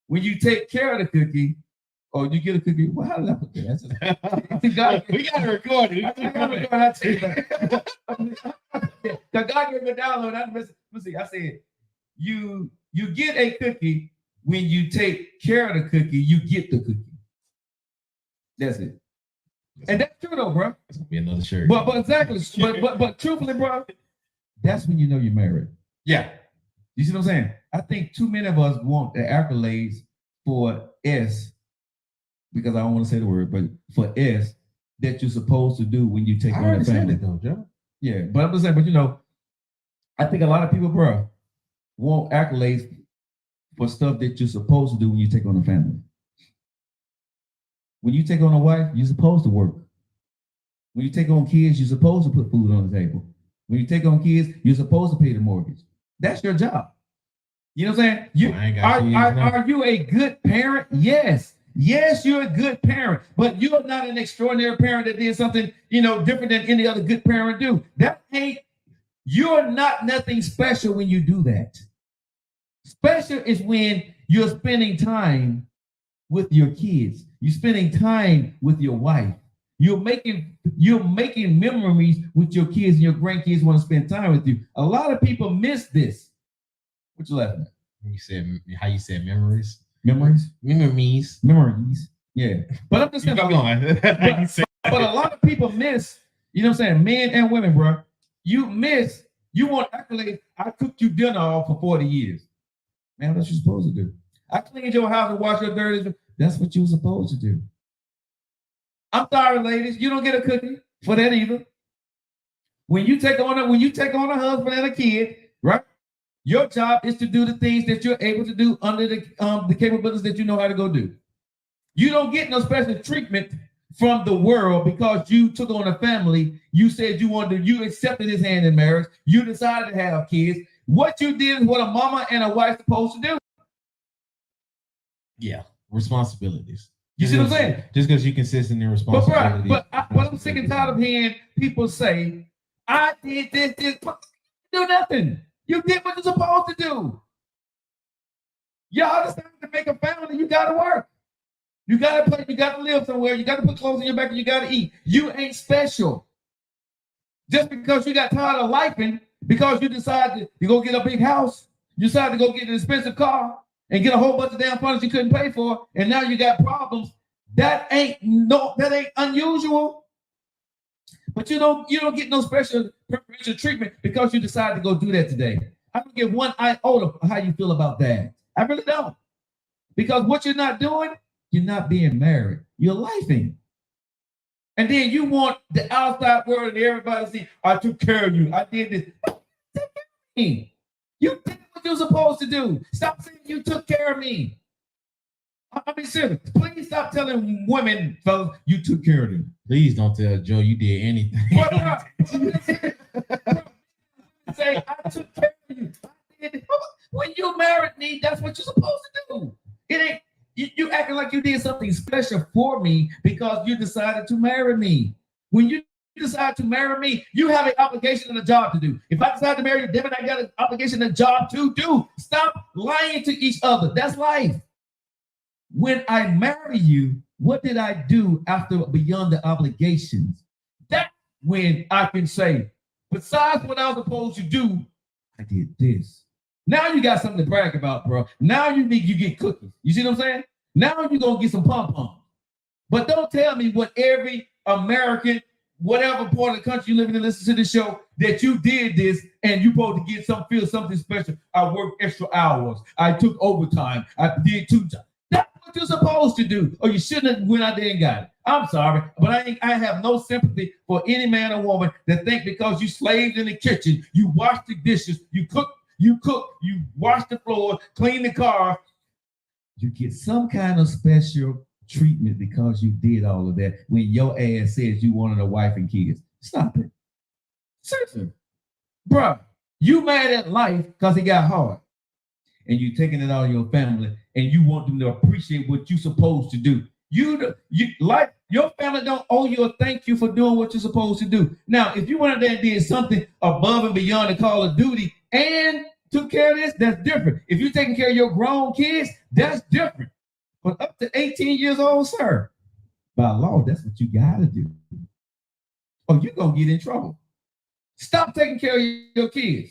when you take care of the cookie. Or you get a cookie. Well, how did I put that? We got to record it. I got to record that. The guy gave me a download. Let's see. I said, you get a cookie when you take care of the cookie. You get the cookie. That's it. And that's true though, bro. It's gonna be another shirt. But exactly. but truthfully, bro, that's when you know you're married. Yeah. You see what I'm saying? I think too many of us want the accolades for S. Because I don't want to say the word, but for S, that you're supposed to do when you take on the family. Though, Joe. Yeah, but I'm just saying, but you know, I think a lot of people, bro, want accolades for stuff that you're supposed to do when you take on a family. When you take on a wife, you're supposed to work. When you take on kids, you're supposed to put food on the table. When you take on kids, you're supposed to pay the mortgage. That's your job. You know what I'm saying? Are you a good parent? Yes. Yes, you're a good parent, but you're not an extraordinary parent that did something, different than any other good parent do. You're not nothing special when you do that. Special is when you're spending time with your kids. You're spending time with your wife. You're making memories with your kids, and your grandkids want to spend time with you. A lot of people miss this. What you laughing at? How you said memories? Memories. Yeah. But I'm just saying. But a lot of people miss, you know what I'm saying? Men and women, bro. You want accolades. I cooked you dinner all for 40 years. Man, that's what you're supposed to do. I cleaned your house and washed your dirty. That's what you were supposed to do. I'm sorry, ladies. You don't get a cookie for that either. When you take on a husband and a kid, right? Your job is to do the things that you're able to do under the capabilities that you know how to go do. You don't get no special treatment from the world because you took on a family. You said you accepted his hand in marriage. You decided to have kids. What you did is what a mama and a wife supposed to do. Yeah, responsibilities. You see what I'm saying? Just because you're consistent in responsibility. But I'm sick and tired of hearing people say, I did this, do nothing. You did what you're supposed to do. Y'all understand, to make a family, you gotta work. You gotta play, you gotta live somewhere, you gotta put clothes on your back, and you gotta eat. You ain't special. Just because you got tired of lifing, because you decided to go get a big house, you decided to go get an expensive car and get a whole bunch of damn furniture you couldn't pay for, and now you got problems. That ain't unusual. But you don't get no special preferential treatment because you decided to go do that today. I don't give one iota of how you feel about that. I really don't. Because what you're not doing, you're not being married. You're lifing. And then you want the outside world and everybody to see, I took care of you. I did this. Take care of me. You did what you supposed to do. Stop saying you took care of me. I mean, seriously, please stop telling women, fellas, you took care of them. Please don't tell Joe you did anything. Say, I took care of you. I did. When you married me, that's what you're supposed to do. It ain't you acting like you did something special for me because you decided to marry me. When you decide to marry me, you have an obligation and a job to do. If I decide to marry you, then I got an obligation and a job to do. Stop lying to each other. That's life. When I marry you, what did I do after beyond the obligations? That's when I can say, besides what I was supposed to do, I did this. Now you got something to brag about, bro. Now you get cookies. You see what I'm saying? Now you're going to get some pom-poms. But don't tell me what every American, whatever part of the country you live in and listen to the show, that you did this and you supposed to get feel something special. I worked extra hours. I took overtime. I did 2 jobs. That's what you're supposed to do. Or you shouldn't have went out there and got it. I'm sorry, but I have no sympathy for any man or woman that think because you slaved in the kitchen, you washed the dishes, you cook, you wash the floor, clean the car, you get some kind of special treatment because you did all of that when your ass says you wanted a wife and kids. Stop it. Seriously. Bruh, you mad at life because it got hard. And you taking it out on your family and you want them to appreciate what you're supposed to do. You like your family don't owe you a thank you for doing what you're supposed to do. Now, if you went out there and did something above and beyond the call of duty and took care of this, that's different. If you're taking care of your grown kids, that's different. But up to 18 years old, sir, by law, that's what you gotta do. Or you're gonna get in trouble. Stop taking care of your kids.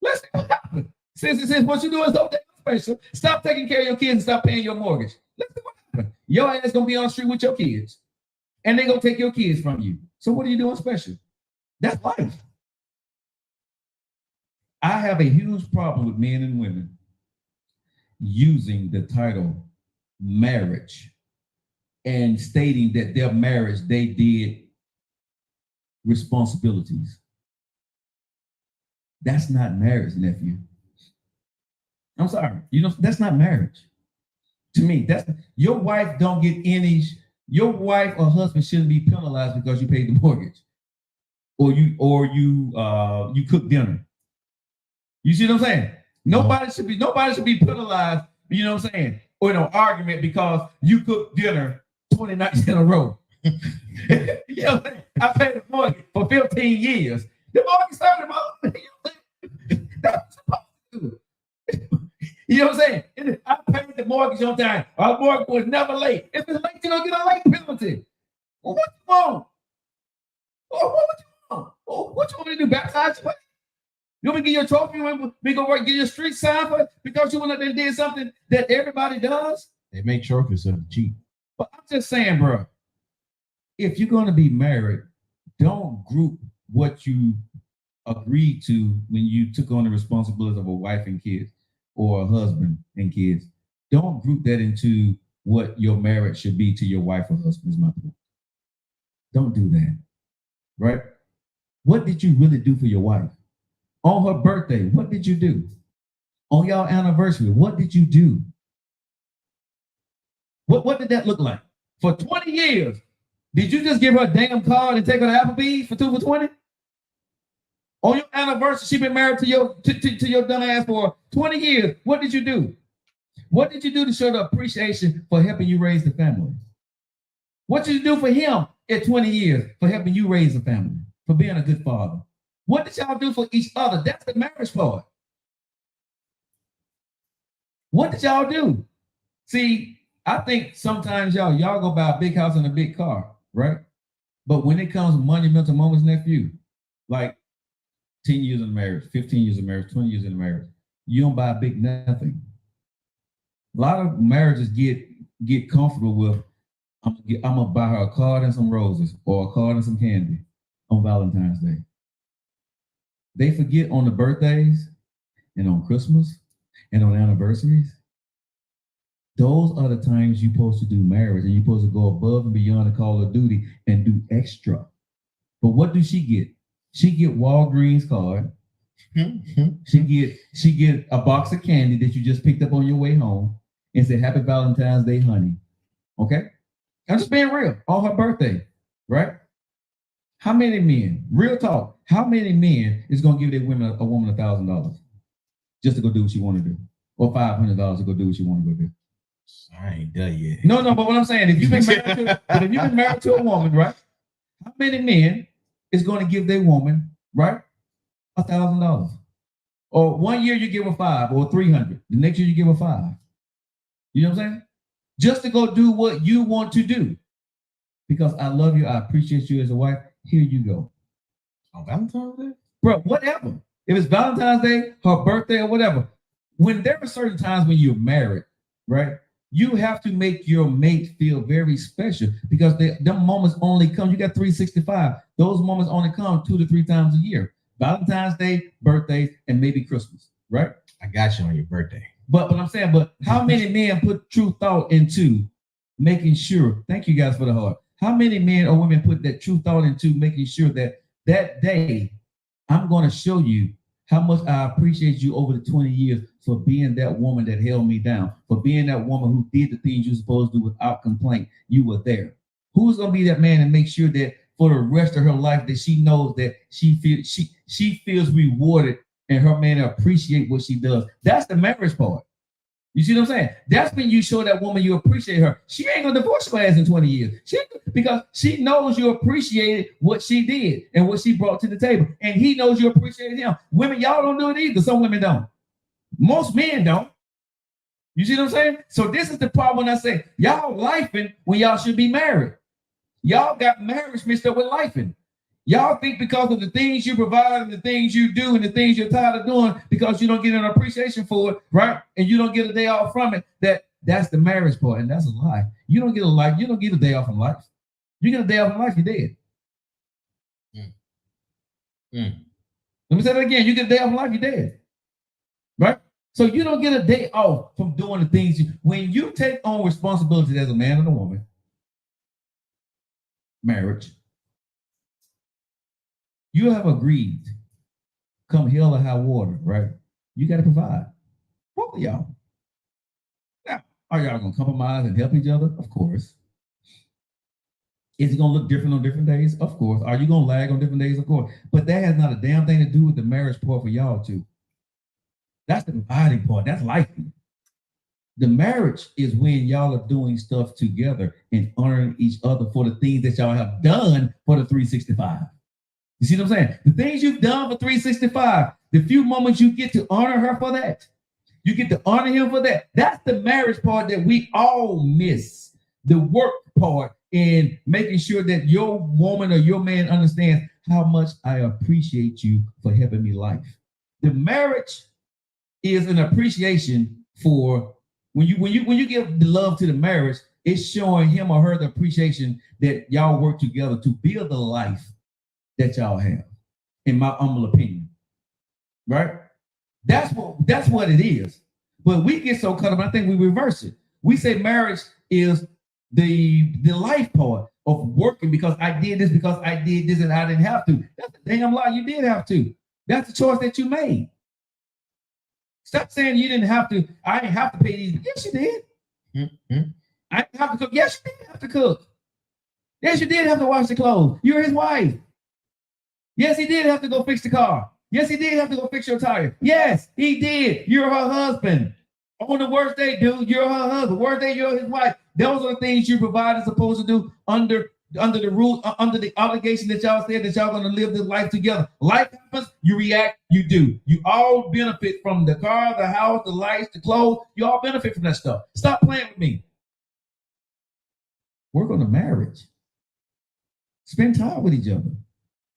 Let's see what happens. Since what you do is so special, stop taking care of your kids and stop paying your mortgage. Let's see what happens. Your ass gonna be on the street with your kids, and they're gonna take your kids from you. So what are you doing special? That's life. I have a huge problem with men and women using the title marriage and stating that their marriage, they did responsibilities. That's not marriage, nephew. I'm sorry. That's not marriage. To me, that's your wife don't get any, your wife or husband shouldn't be penalized because you paid the mortgage or you cook dinner. You see what I'm saying? Nobody should be penalized, you know what I'm saying? Or in an argument because you cooked dinner 20 nights in a row. You know what I'm saying? I paid the mortgage for 15 years. The mortgage started about, that's supposed to do. You know what I'm saying? I paid the mortgage on time. Our mortgage was never late. If it's late, you don't get a late penalty. Well, what you want? What you want? What you want me to do? Baptize you? You want me to get your trophy? You want me to go work, get your street sign for because you went up there and did something that everybody does? They make trophies of cheap. But I'm just saying, bro, if you're going to be married, don't group what you agreed to when you took on the responsibility of a wife and kids or a husband and kids. Don't group that into what your marriage should be to your wife or husband is my point. Don't do that, right? What did you really do for your wife? On her birthday, what did you do? On your anniversary, what did you do? What did that look like? For 20 years, did you just give her a damn card and take her to Applebee's for 2 for $20? On your anniversary, she been married to your dumb ass for 20 years. What did you do? What did you do to show the appreciation for helping you raise the family? What did you do for him at 20 years for helping you raise a family, for being a good father? What did y'all do for each other? That's the marriage part. What did y'all do? See, I think sometimes y'all go buy a big house and a big car, right? But when it comes to monumental moments, nephew, like 10 years in marriage, 15 years in marriage, 20 years in marriage, you don't buy a big nothing. A lot of marriages get comfortable with, I'm gonna buy her a card and some roses or a card and some candy on Valentine's Day. They forget on the birthdays and on Christmas and on anniversaries. Those are the times you're supposed to do marriage and you're supposed to go above and beyond the call of duty and do extra. But what does she get? She get Walgreens card She get a box of candy that you just picked up on your way home and say Happy Valentine's Day, honey. Okay? I'm just being real. On her birthday, right? How many men, real talk, how many men is gonna give their woman a woman $1,000 just to go do what she want to do? Or $500 to go do what she want to go do? I ain't done yet. No, but what I'm saying, if you've been married to a woman, right? How many men is going to give their woman, right, $1,000? Or 1 year you give her 5 or 300. The next year you give her 5. You know what I'm saying? Just to go do what you want to do. Because I love you, I appreciate you as a wife. Here you go. On Valentine's Day? Bro, whatever. If it's Valentine's Day, her birthday, or whatever. When there are certain times when you're married, right? You have to make your mate feel very special because them moments only come. You got 365. Those moments only come 2 to 3 times a year. Valentine's Day, birthdays, and maybe Christmas, right? I got you on your birthday. But I'm saying, but how many men put true thought into making sure? Thank you guys for the heart. How many men or women put that true thought into making sure that that day I'm going to show you how much I appreciate you over the 20 years for being that woman that held me down, for being that woman who did the things you're supposed to do without complaint. You were there. Who's going to be that man and make sure that for the rest of her life that she knows that she feels rewarded and her man appreciate what she does? That's the marriage part. You see what I'm saying? That's when you show that woman you appreciate her. She ain't gonna divorce your ass in 20 years. Because she knows you appreciated what she did and what she brought to the table. And he knows you appreciated him. Women, y'all don't do it either. Some women don't. Most men don't. You see what I'm saying? So this is the problem when I say y'all lifing when y'all should be married. Y'all got marriage mixed up with lifing. Y'all think because of the things you provide and the things you do and the things you're tired of doing because you don't get an appreciation for it, right? And you don't get a day off from it, that's the marriage part. And that's a lie. You don't get a life. You don't get a day off in life. You get a day off in life, you're dead. Let me say that again. You get a day off in life, you're dead. Right? So you don't get a day off from doing the things when you take on responsibility as a man and a woman, marriage, you have agreed, come hell or high water, right? You got to provide. Both of y'all. Now, are y'all going to compromise and help each other? Of course. Is it going to look different on different days? Of course. Are you going to lag on different days? Of course. But that has not a damn thing to do with the marriage part for y'all two. That's the providing part. That's life. The marriage is when y'all are doing stuff together and honoring each other for the things that y'all have done for the 365. You see what I'm saying? The things you've done for 365, the few moments you get to honor her for that, you get to honor him for that. That's the marriage part that we all miss. The work part in making sure that your woman or your man understands how much I appreciate you for helping me life. The marriage is an appreciation for when you give the love to the marriage, it's showing him or her the appreciation that y'all work together to build the life that y'all have, in my humble opinion, right? That's what it is. But we get so caught up, I think we reverse it. We say marriage is the life part of working because I did this and I didn't have to. That's a damn lie. You did have to. That's the choice that you made. Stop saying you didn't have to. I didn't have to pay these. Yes, you did. I didn't have to cook. Yes, you did have to cook. Yes, you did have to wash the clothes. You're his wife. Yes, he did have to go fix the car. Yes, he did have to go fix your tire. Yes, he did. You're her husband. On the worst day, dude, you're her husband. Worst day, you're his wife. Those are the things you provide and supposed to do under the rule, under the obligation that y'all said that y'all going to live this life together. Life happens, you react, you do. You all benefit from the car, the house, the lights, the clothes. You all benefit from that stuff. Stop playing with me. Work on the marriage. Spend time with each other.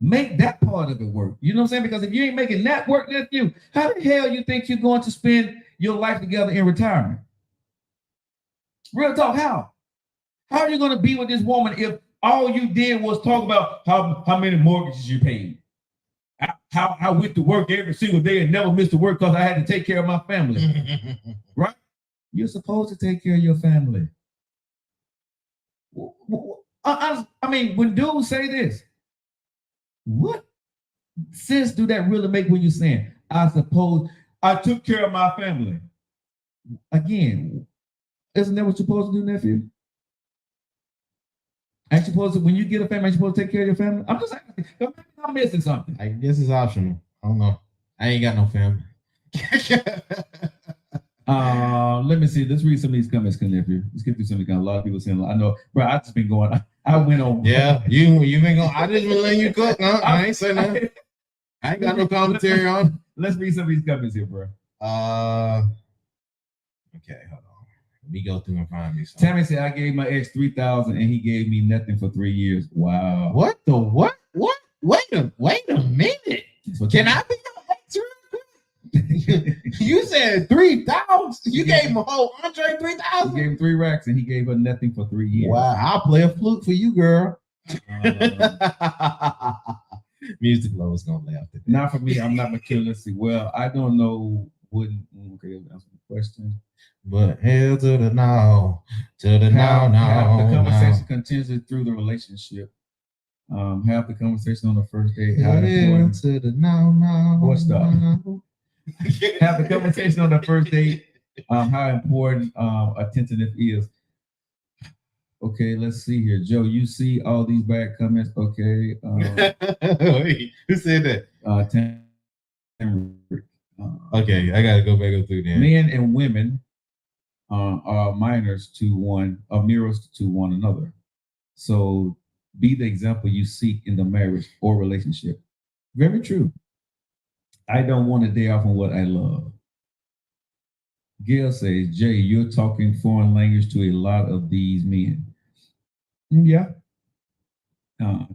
Make that part of it work. You know what I'm saying? Because if you ain't making that work, that's you. How the hell you think you're going to spend your life together in retirement? Real talk, how? How are you going to be with this woman if all you did was talk about how many mortgages you paid? How I went to work every single day and never missed a work because I had to take care of my family. Right? You're supposed to take care of your family. I mean, when dudes say this, what sense do that really make when you're saying, I suppose I took care of my family. Again, isn't that what you're supposed to do, nephew? Ain't you supposed to, when you get a family, ain't you supposed to take care of your family? I'm just saying, I'm missing something. I guess it's optional. I don't know. I ain't got no family. Let me see. Let's read some of these comments, nephew. Let's get through some of these. A lot of people saying, I know, bro, I just been going. I went on. Yeah, you been going. I just been letting you cook. Huh? I ain't saying nothing. I ain't got no commentary on. Let's read some of these comments here, bro. Okay, hold on. Let me go through and find me something. Tammy said I gave my ex $3,000 and he gave me nothing for 3 years. Wow. What the what? What? Wait a minute. Can I be your ex real quick? You said 3,000. You gave him a whole Andre 3,000. He gave him 3 racks and he gave her nothing for 3 years. Wow, I'll play a flute for you, girl. Music Low is gonna laugh at that. Not for me. I'm not mature. Let's see. Well, I don't know. Okay, that's the question. But hell to the no, to the no. The conversation continues through the relationship. Have the conversation on the first date. How important to the no. What's up? Have the conversation on the first date. How important attentiveness is. Okay, let's see here. Joe, you see all these bad comments. Okay. Wait, who said that? Okay, I gotta go back up through there. Men and women are mirrors to one another. So be the example you seek in the marriage or relationship. Very true. I don't want a day off on what I love. Gail says, Jay, you're talking foreign language to a lot of these men. Yeah.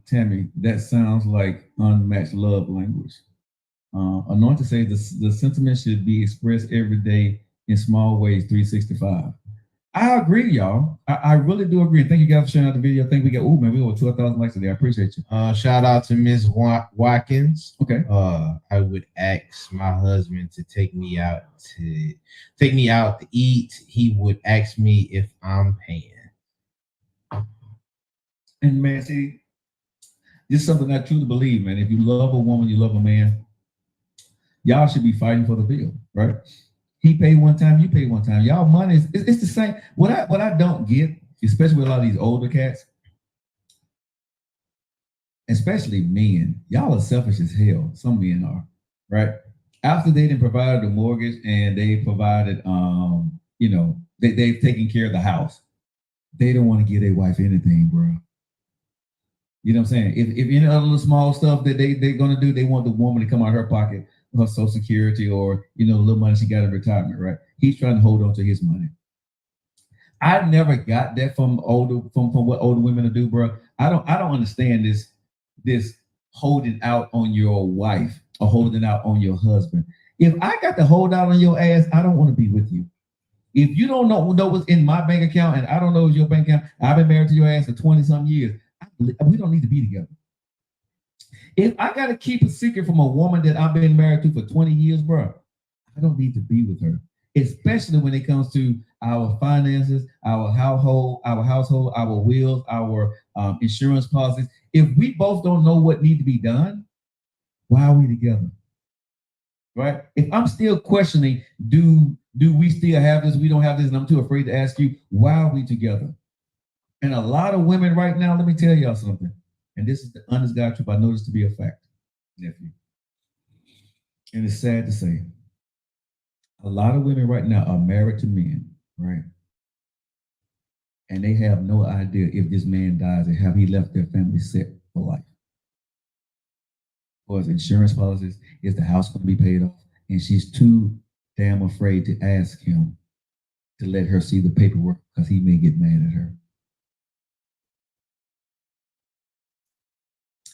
Tammy, that sounds like unmatched love language. Anointed says the sentiment should be expressed every day in small ways, 365. I agree, y'all. I really do agree. Thank you guys for sharing out the video. I think we got, we over 12,000 likes today. I appreciate you. Shout out to Ms. Watkins. Okay. I would ask my husband to take me out to eat. He would ask me if I'm paying. And man, see, this is something I truly believe, man. If you love a woman, you love a man, y'all should be fighting for the bill, right? He paid one time, you pay one time. Y'all money is it's the same. What I don't get, especially with a lot of these older cats, especially men, y'all are selfish as hell. Some men are, right? After they didn't provide the mortgage and they provided, they've taken care of the house. They don't want to give their wife anything, bro. You know what I'm saying? If any other little small stuff that they're gonna do, they want the woman to come out of her pocket, her Social Security, or the little money she got in retirement, right? He's trying to hold on to his money. I never got that from what older women do, bro. I don't understand this holding out on your wife or holding out on your husband. If I got to hold out on your ass, I don't want to be with you. If you don't know what's in my bank account and I don't know what's your bank account, I've been married to your ass for 20-some years. We don't need to be together. If I got to keep a secret from a woman that I've been married to for 20 years, bro, I don't need to be with her. Especially when it comes to our finances, our household, our wills, our insurance policies. If we both don't know what needs to be done, why are we together? Right? If I'm still questioning, do we still have this? We don't have this, and I'm too afraid to ask you, why are we together? And a lot of women right now, let me tell y'all something. And this is the honest God truth. I know this to be a fact, nephew. And it's sad to say, a lot of women right now are married to men, right? And they have no idea if this man dies and have he left their family set for life. Or his insurance policies, is the house going to be paid off? And she's too damn afraid to ask him to let her see the paperwork because he may get mad at her.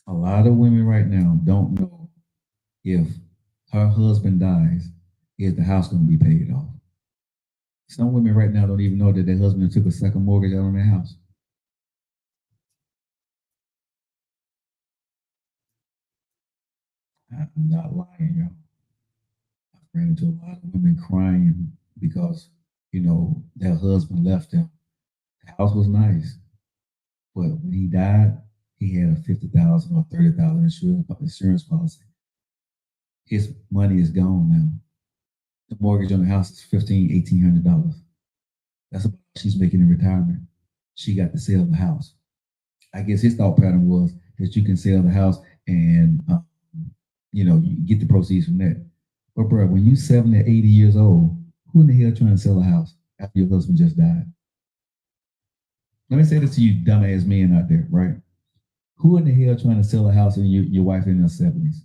A lot of women right now don't know if her husband dies, is the house going to be paid off. Some women right now don't even know that their husband took a second mortgage out on their house. I'm not lying, y'all. I've ran into a lot of women crying because, their husband left them. The house was nice, but when he died, he had a $50,000 or $30,000 insurance policy. His money is gone now. The mortgage on the house is $1,500, $1,800. That's what she's making in retirement. She got to sell the house. I guess his thought pattern was that you can sell the house and you get the proceeds from that. But bro, when you 70 or 80 years old, who in the hell trying to sell a house after your husband just died? Let me say this to you dumbass men out there, right? Who in the hell trying to sell a house and your wife in her 70s?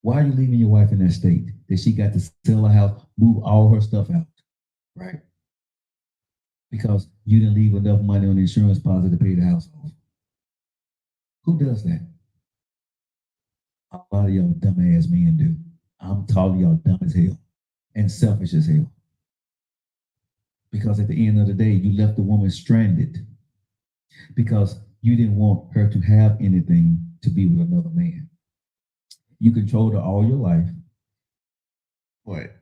Why are you leaving your wife in that state that she got to sell a house, move all her stuff out, right? Because you didn't leave enough money on the insurance policy to pay the house off. Who does that? A lot of y'all dumbass men do. I'm telling y'all dumb as hell and selfish as hell. Because at the end of the day, you left the woman stranded because you didn't want her to have anything to be with another man. You controlled her all your life. What?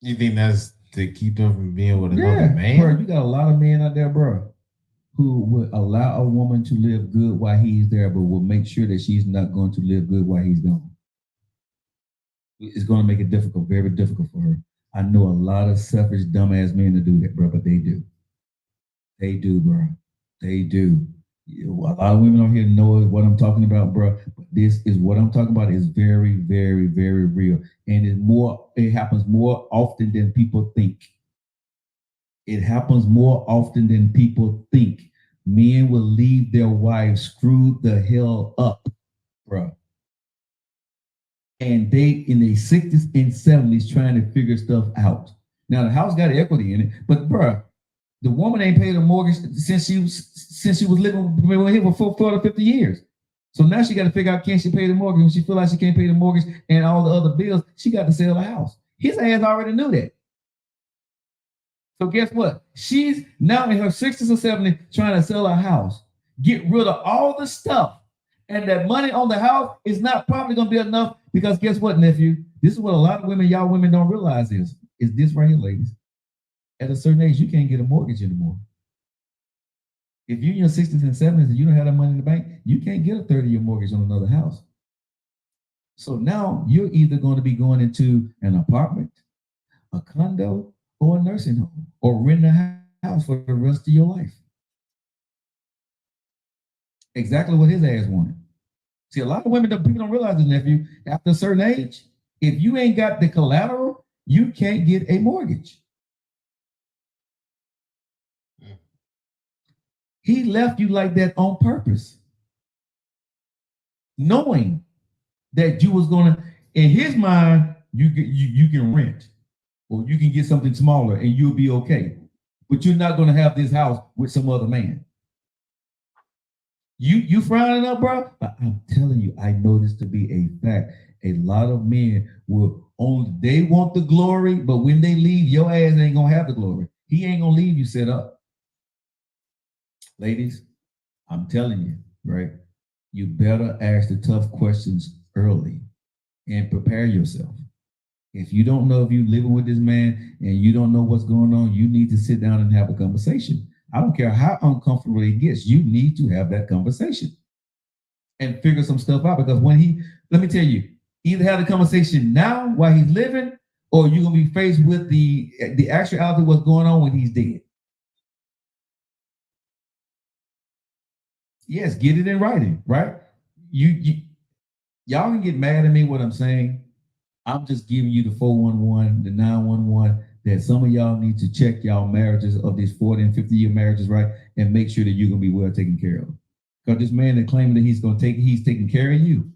You think that's to keep them from being with another man? Bro, you got a lot of men out there, bro, who would allow a woman to live good while he's there, but will make sure that she's not going to live good while he's gone. It's going to make it difficult, very difficult for her. I know a lot of selfish, dumbass men that do that, bro, but they do. They do, bro. They do. A lot of women on here know what I'm talking about, bro. But this is what I'm talking about is very, very, very real. And it happens more often than people think. It happens more often than people think. Men will leave their wives screwed the hell up, bro. And they in their 60s and 70s trying to figure stuff out. Now the house got equity in it, but bro, the woman ain't paid a mortgage since she was living with him for 40 or 50 years. So now she got to figure out, can she pay the mortgage? When she feel like she can't pay the mortgage and all the other bills, she got to sell the house. His ass already knew that. So guess what? She's now in her 60s or 70s trying to sell her house, get rid of all the stuff. And that money on the house is not probably going to be enough because guess what, nephew? This is what a lot of y'all women don't realize is this right here, ladies. At a certain age, you can't get a mortgage anymore. If you're in your 60s and 70s and you don't have that money in the bank, you can't get a 30-year mortgage on another house. So now you're either going to be going into an apartment, a condo, or a nursing home, or rent a house for the rest of your life. Exactly what his ass wanted. See, a lot of women, people don't realize this, nephew. After a certain age, if you ain't got the collateral, you can't get a mortgage. He left you like that on purpose, knowing that you was gonna. In his mind, you can rent, or you can get something smaller, and you'll be okay. But you're not gonna have this house with some other man. You frowning up, bro? But I'm telling you, I know this to be a fact. A lot of men they want the glory, but when they leave, your ass ain't gonna have the glory. He ain't gonna leave you set up. Ladies, I'm telling you, right? You better ask the tough questions early and prepare yourself. If you don't know if you're living with this man and you don't know what's going on, you need to sit down and have a conversation. I don't care how uncomfortable it gets, you need to have that conversation and figure some stuff out. Because let me tell you, either have the conversation now while he's living, or you're gonna be faced with the actuality of what's going on when he's dead. Yes, get it in writing, right? Y'all can get mad at me what I'm saying. I'm just giving you the 411, the 911, that some of y'all need to check y'all marriages of these 40 and 50-year marriages, right? And make sure that you're gonna be well taken care of. Because this man that claiming that he's taking care of you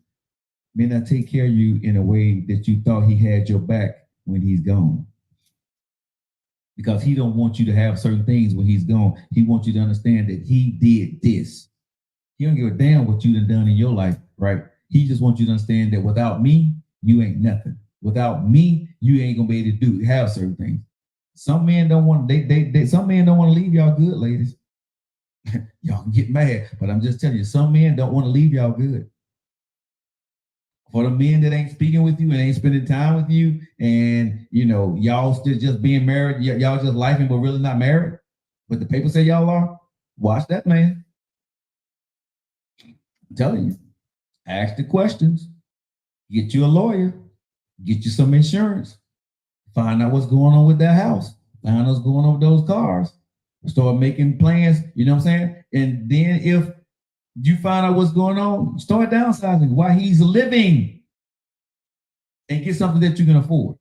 may not take care of you in a way that you thought he had your back when he's gone. Because he don't want you to have certain things when he's gone. He wants you to understand that he did this. He don't give a damn what you done in your life, right? He just wants you to understand that without me, you ain't nothing. Without me, you ain't gonna be able to have certain things. Some men don't want some men don't want to leave y'all good, ladies. Y'all can get mad, but I'm just telling you, some men don't want to leave y'all good. For the men that ain't speaking with you and ain't spending time with you, and y'all still just being married, y'all just lifing but really not married, but the papers say y'all are, watch that man. I'm telling you, ask the questions. Get you a lawyer, get you some insurance, find out what's going on with that house, find out what's going on with those cars, start making plans, you know what I'm saying? And then if you find out what's going on, start downsizing while he's living and get something that you can afford.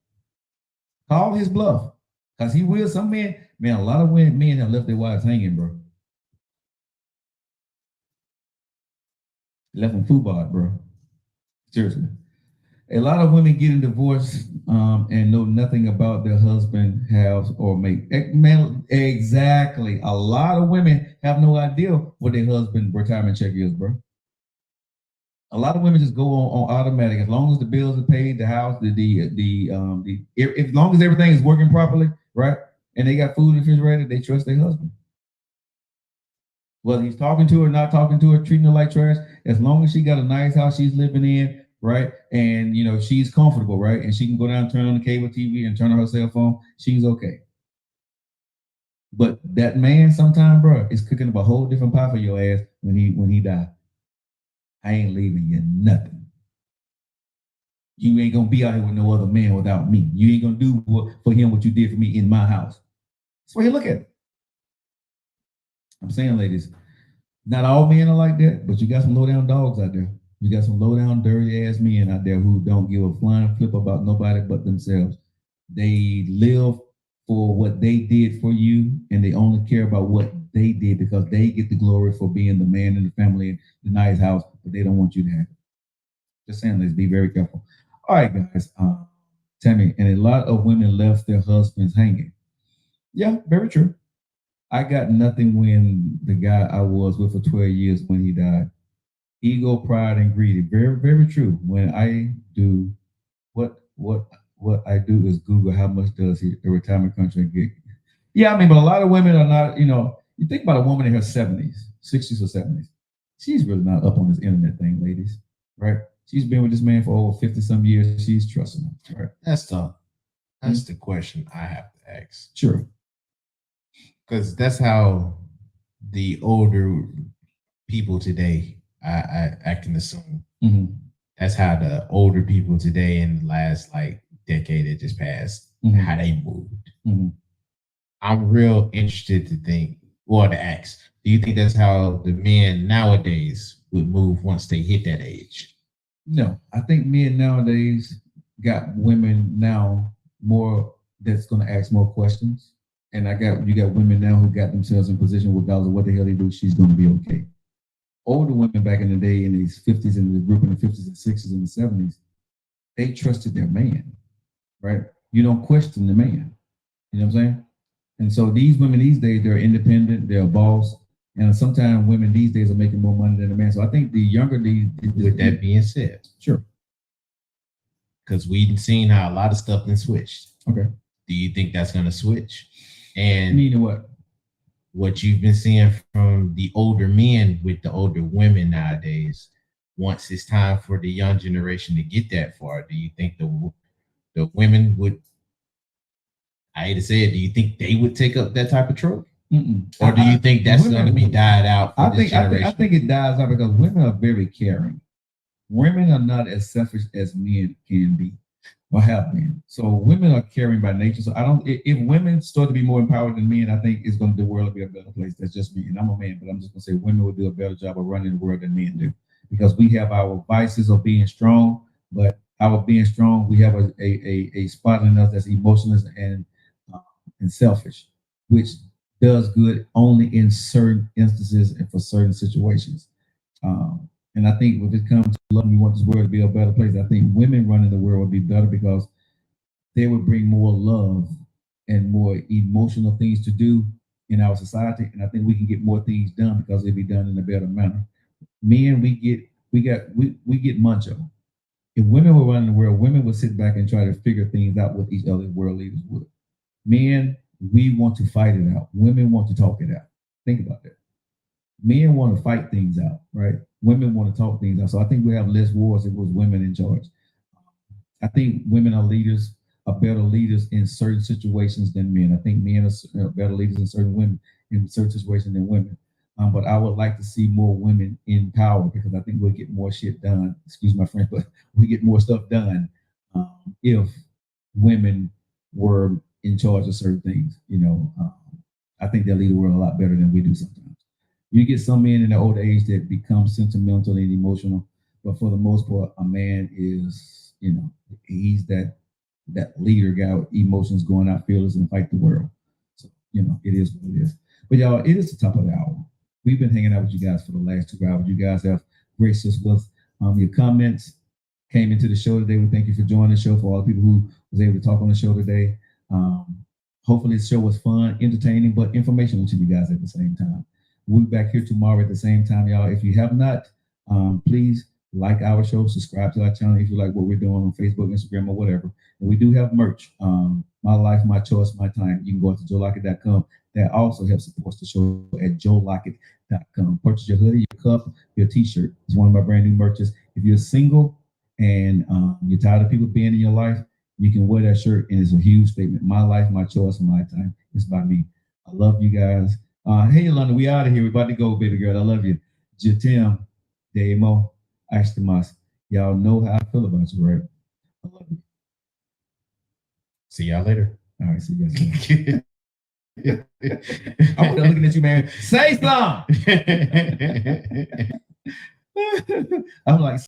Call his bluff. Because he will, some men, man, a lot of men have left their wives hanging, bro. Left them football, bro. Seriously. A lot of women getting divorced and know nothing about their husband house or make. Man, exactly. A lot of women have no idea what their husband retirement check is, bro. A lot of women just go on automatic as long as the bills are paid, the house, if as long as everything is working properly, right? And they got food in the refrigerator, they trust their husband. Whether he's talking to her, not talking to her, treating her like trash, as long as she got a nice house she's living in, right? And you know, she's comfortable, right? And she can go down, turn on the cable TV and turn on her cell phone, she's okay. But that man sometime, bro, is cooking up a whole different pie for your ass when he die. I ain't leaving you nothing. You ain't gonna be out here with no other man without me. You ain't gonna do for him what you did for me in my house. That's why you look at it. I'm saying, ladies, not all men are like that, but you got some low down dogs out there. You got some low down, dirty ass men out there who don't give a flying flip about nobody but themselves. They live for what they did for you, and they only care about what they did because they get the glory for being the man in the family in the nice house, but they don't want you to have it. Just saying, let's be very careful. All right, guys. Tell me, and a lot of women left their husbands hanging. Yeah, very true. I got nothing when the guy I was with for 12 years when he died. Ego, pride, and greedy. Very, very true. When I do what I do is Google how much does a retirement contract get. Yeah, I mean, but a lot of women are not, you know, you think about a woman in her 70s, 60s or 70s. She's really not up on this internet thing, ladies, right? She's been with this man for over 50 some years. She's trusting him, right? That's the question I have to ask. Sure. Because that's how the older people today, I can assume. Mm-hmm. That's how the older people today in the last like decade that just passed, how they moved. Mm-hmm. I'm real interested to ask, do you think that's how the men nowadays would move once they hit that age? No, I think men nowadays got women now more that's going to ask more questions. And you got women now who got themselves in position regardless of what the hell they do, she's going to be okay. Older women back in the day in these 50s and the group in the 50s and 60s and the 70s, they trusted their man, right? You don't question the man. You know what I'm saying? And so these women these days, they're independent, they're a boss. And sometimes women these days are making more money than a man. So I think the younger With that being said, sure. Because we've seen how a lot of stuff been switched. Okay. Do you think that's going to switch? And meaning what? What you've been seeing from the older men with the older women nowadays, once it's time for the young generation to get that far, do you think the women would, I hate to say it, do you think they would take up that type of trope? Or do you think that's going to be died out for this generation? I think it dies out because women are very caring. Women are not as selfish as men can be or have been. So women are caring by nature. So if women start to be more empowered than men, I think the world will be a better place. That's just me. And I'm a man, but I'm just gonna say women will do a better job of running the world than men do. Because we have our vices of being strong, but our being strong, we have a spot in us that's emotionless and selfish, which does good only in certain instances and for certain situations. And I think when it comes to love, we want this world to be a better place. I think women running the world would be better because they would bring more love and more emotional things to do in our society. And I think we can get more things done because they'll be done in a better manner. Men, we get macho. If women were running the world, women would sit back and try to figure things out with each other. World leaders would. Men, we want to fight it out. Women want to talk it out. Think about that. Men want to fight things out, right? Women want to talk things out. So I think we have less wars if it was women in charge. I think women are better leaders in certain situations than men. I think men are better leaders in certain situations than women. But I would like to see more women in power because I think we'll get more shit done. Excuse my French, but we get more stuff done if women were in charge of certain things. I think they'll lead the world a lot better than we do sometimes. You get some men in their older age that become sentimental and emotional, but for the most part, a man is, he's that leader guy with emotions going out fearless and fight the world. So, it is what it is. But y'all, it is the top of the hour. We've been hanging out with you guys for the last 2 hours. You guys have graced us with your comments, came into the show today. We thank you for joining the show, for all the people who was able to talk on the show today. Hopefully the show was fun, entertaining, but informational to you guys at the same time. We'll be back here tomorrow at the same time, y'all. If you have not, please like our show, subscribe to our channel if you like what we're doing on Facebook, Instagram, or whatever. And we do have merch. My life, my choice, my time. You can go to joelockett.com. That also helps support the show at joelockett.com. Purchase your hoodie, your cup, your t-shirt. It's one of my brand new merches. If you're single and you're tired of people being in your life, you can wear that shirt, and it's a huge statement. My life, my choice, my time. It's by me. I love you guys. Hey, London, we out of here. We about to go, baby girl. I love you. Jatim, Demo, Ashtamas. Y'all know how I feel about you, right? I love you. See y'all later. All right, see you guys later. I'm looking at you, man. Say something. I'm like,